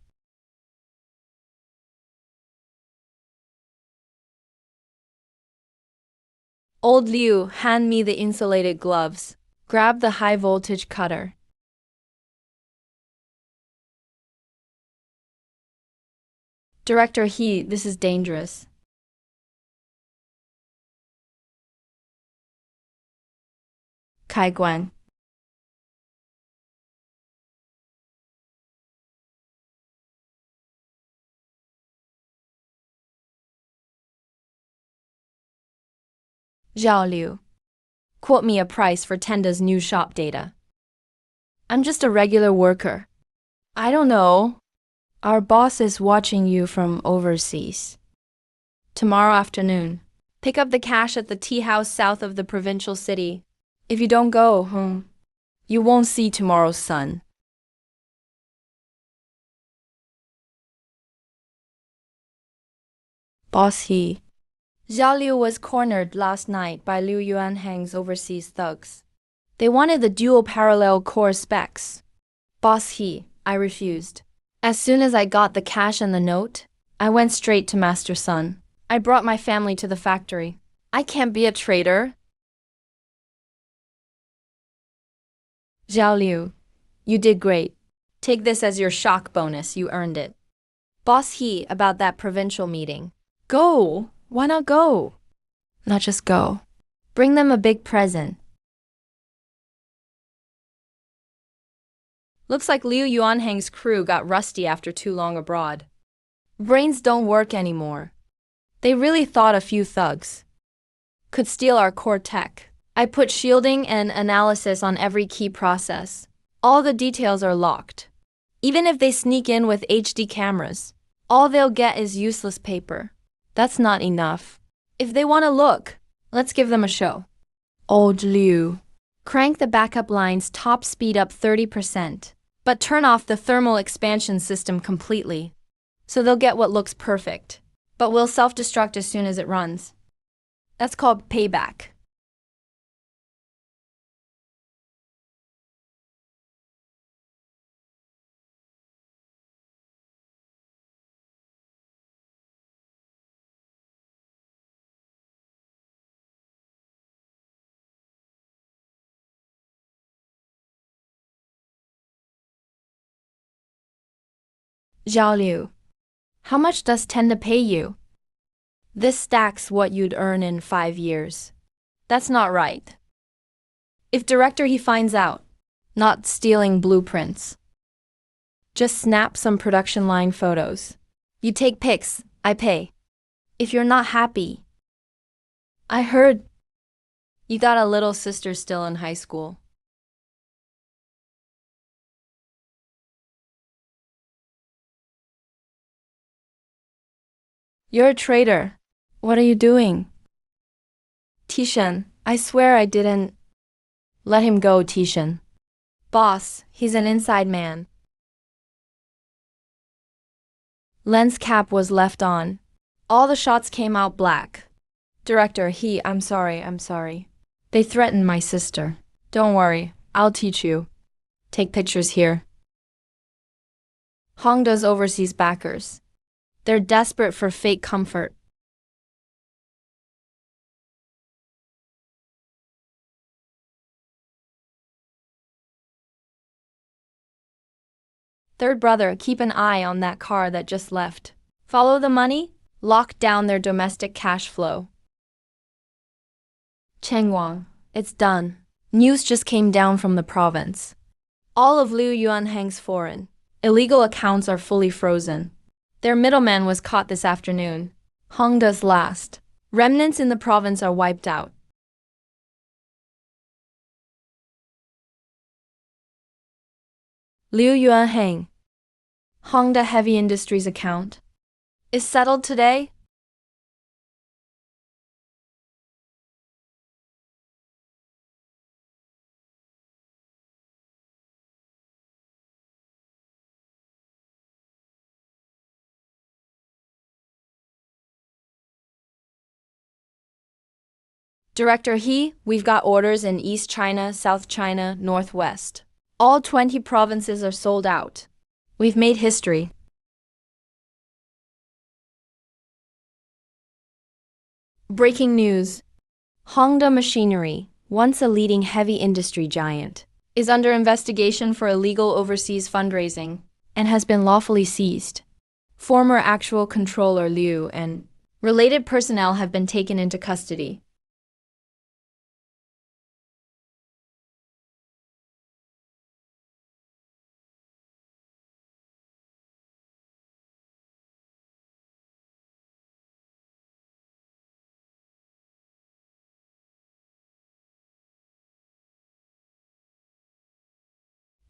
Old Liu, hand me the insulated gloves. Grab the high voltage cutter. Director He, this is dangerous. Kai Guan. Zhao Liu. Quote me a price for Tenda's new shop data. I'm just a regular worker. I don't know. Our boss is watching you from overseas. Tomorrow afternoon. Pick up the cash at the tea house south of the provincial city. If you don't go, you won't see tomorrow's sun. Boss He. Zhao Liu was cornered last night by Liu Yuanhang's overseas thugs. They wanted the dual parallel core specs. Boss He, I refused. As soon as I got the cash and the note, I went straight to Master Sun. I brought my family to the factory. I can't be a traitor. Zhao Liu, you did great. Take this as your shock bonus, you earned it. Boss He, about that provincial meeting. Go! Why not go? Not just go. Bring them a big present. Looks like Liu Yuanhang's crew got rusty after too long abroad. Brains don't work anymore. They really thought a few thugs could steal our core tech. I put shielding and analysis on every key process. All the details are locked. Even if they sneak in with HD cameras, all they'll get is useless paper. That's not enough. If they want to look, let's give them a show. Old Liu. Crank the backup line's top speed up 30%, but turn off the thermal expansion system completely. So they'll get what looks perfect, but will self-destruct as soon as it runs. That's called payback. Zhao Liu. How much does Tenda pay you? This stacks what you'd earn in 5 years. That's not right. If Director He finds out, not stealing blueprints. Just snap some production line photos. You take pics, I pay. If you're not happy. I heard you got a little sister still in high school. You're a traitor. What are you doing? Tishan, I swear I didn't. Let him go, Tishan. Boss, he's an inside man. Lens cap was left on. All the shots came out black. Director He, I'm sorry. They threatened my sister. Don't worry, I'll teach you. Take pictures here. Hongda's overseas backers. They're desperate for fake comfort. Third brother, keep an eye on that car that just left. Follow the money, lock down their domestic cash flow. Chengwang, it's done. News just came down from the province. All of Liu Yuanhang's foreign illegal accounts are fully frozen. Their middleman was caught this afternoon. Hongda's last remnants in the province are wiped out. Liu Yuanhang, Hongda Heavy Industries account, is settled today? Director He, we've got orders in East China, South China, Northwest. All 20 provinces are sold out. We've made history. Breaking news. Hunga Machinery, once a leading heavy industry giant, is under investigation for illegal overseas fundraising and has been lawfully seized. Former actual controller Liu and related personnel have been taken into custody.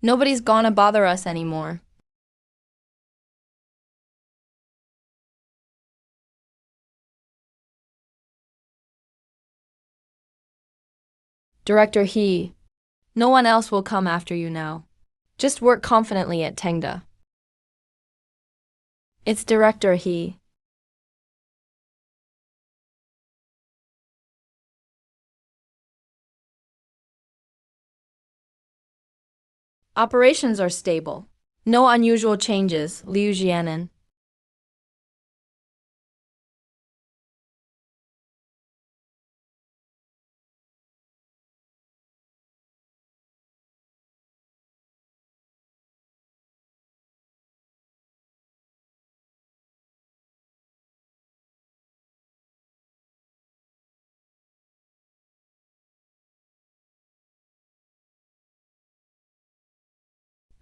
Nobody's gonna bother us anymore. Director He, no one else will come after you now. Just work confidently at Tengda. It's Director He. Operations are stable. No unusual changes, Liu Jianan.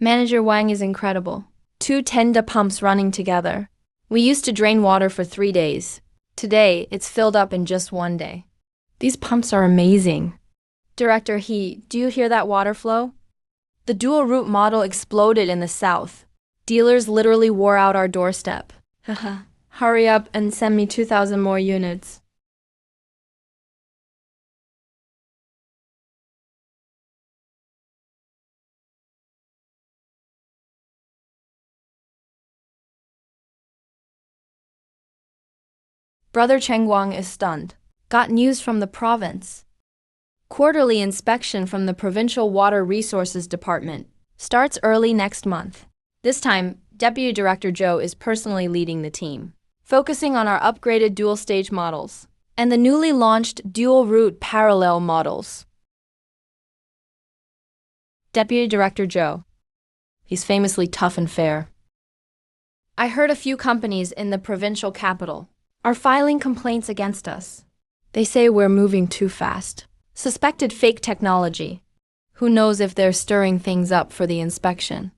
Manager Wang is incredible. 2 Tenda pumps running together. We used to drain water for 3 days. Today, it's filled up in just 1 day. These pumps are amazing. Director He, do you hear that water flow? The dual route model exploded in the south. Dealers literally wore out our doorstep. Haha. Hurry up and send me 2,000 more units. Brother Cheng Wang is stunned. Got news from the province. Quarterly inspection from the Provincial Water Resources Department starts early next month. This time, Deputy Director Zhou is personally leading the team, focusing on our upgraded dual-stage models and the newly launched dual-route parallel models. Deputy Director Zhou. He's famously tough and fair. I heard a few companies in the provincial capital are filing complaints against us. They say we're moving too fast. Suspected fake technology. Who knows if they're stirring things up for the inspection?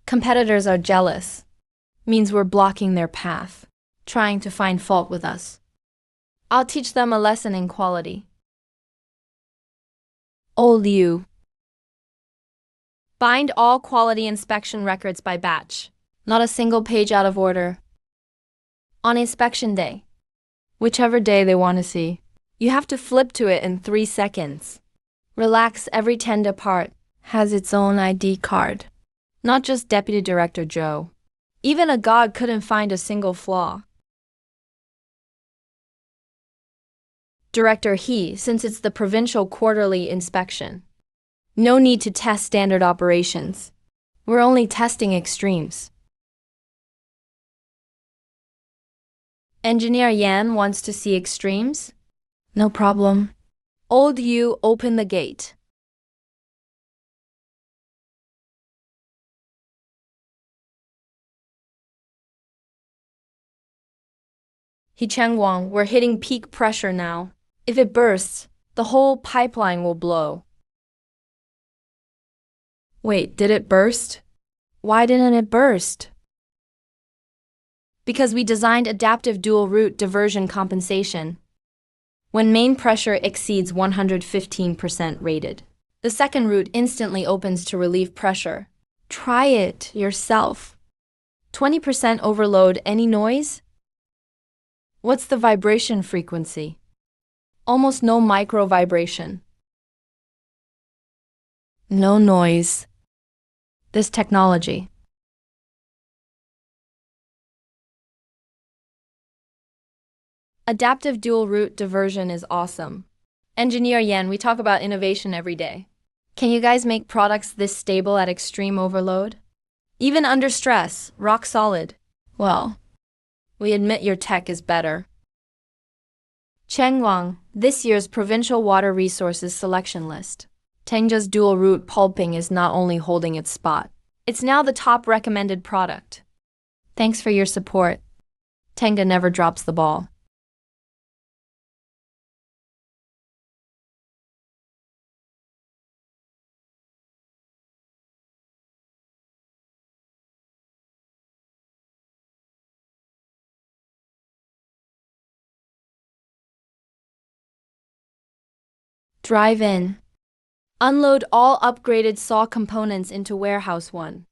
Competitors are jealous. Means we're blocking their path, trying to find fault with us. I'll teach them a lesson in quality. Oh Liu. Bind all quality inspection records by batch. Not a single page out of order. On inspection day, whichever day they want to see, you have to flip to it in 3 seconds. Relax, every Tenda part has its own ID card. Not just Deputy Director Zhou. Even a god couldn't find a single flaw. Director He, since it's the provincial quarterly inspection, no need to test standard operations. We're only testing extremes. Engineer Yan wants to see extremes? No problem. Old Yu, open the gate. He Chang Wang, we're hitting peak pressure now. If it bursts, the whole pipeline will blow. Wait, did it burst? Why didn't it burst? Because we designed adaptive dual route diversion compensation. When main pressure exceeds 115% rated, the second route instantly opens to relieve pressure. Try it yourself. 20% overload, any noise? What's the vibration frequency? Almost no micro vibration. No noise. This technology Adaptive dual route diversion is awesome. Engineer Yan, we talk about innovation every day. Can you guys make products this stable at extreme overload? Even under stress, rock solid. Well, we admit your tech is better. Cheng Wang, this year's Provincial Water Resources Selection List. Tengda's dual route pulping is not only holding its spot, it's now the top recommended product. Thanks for your support. Tengda never drops the ball. Drive in. Unload all upgraded saw components into Warehouse 1.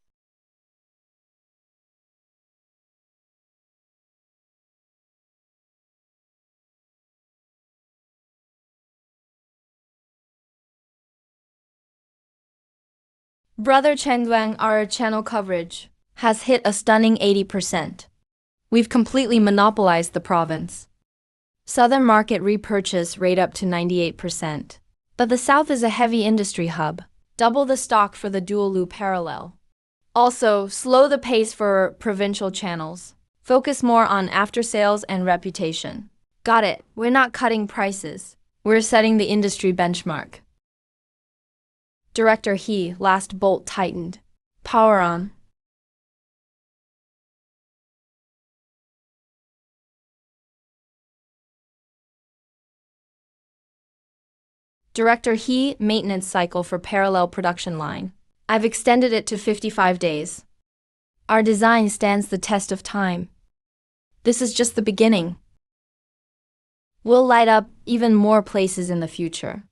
Brother Chengguang, our channel coverage has hit a stunning 80%. We've completely monopolized the province. Southern market repurchase rate up to 98%. But the South is a heavy industry hub. Double the stock for the dual loop parallel. Also, slow the pace for provincial channels. Focus more on after sales and reputation. Got it. We're not cutting prices. We're setting the industry benchmark. Director He, last bolt tightened. Power on. Director He, maintenance cycle for parallel production line. I've extended it to 55 days. Our design stands the test of time. This is just the beginning. We'll light up even more places in the future.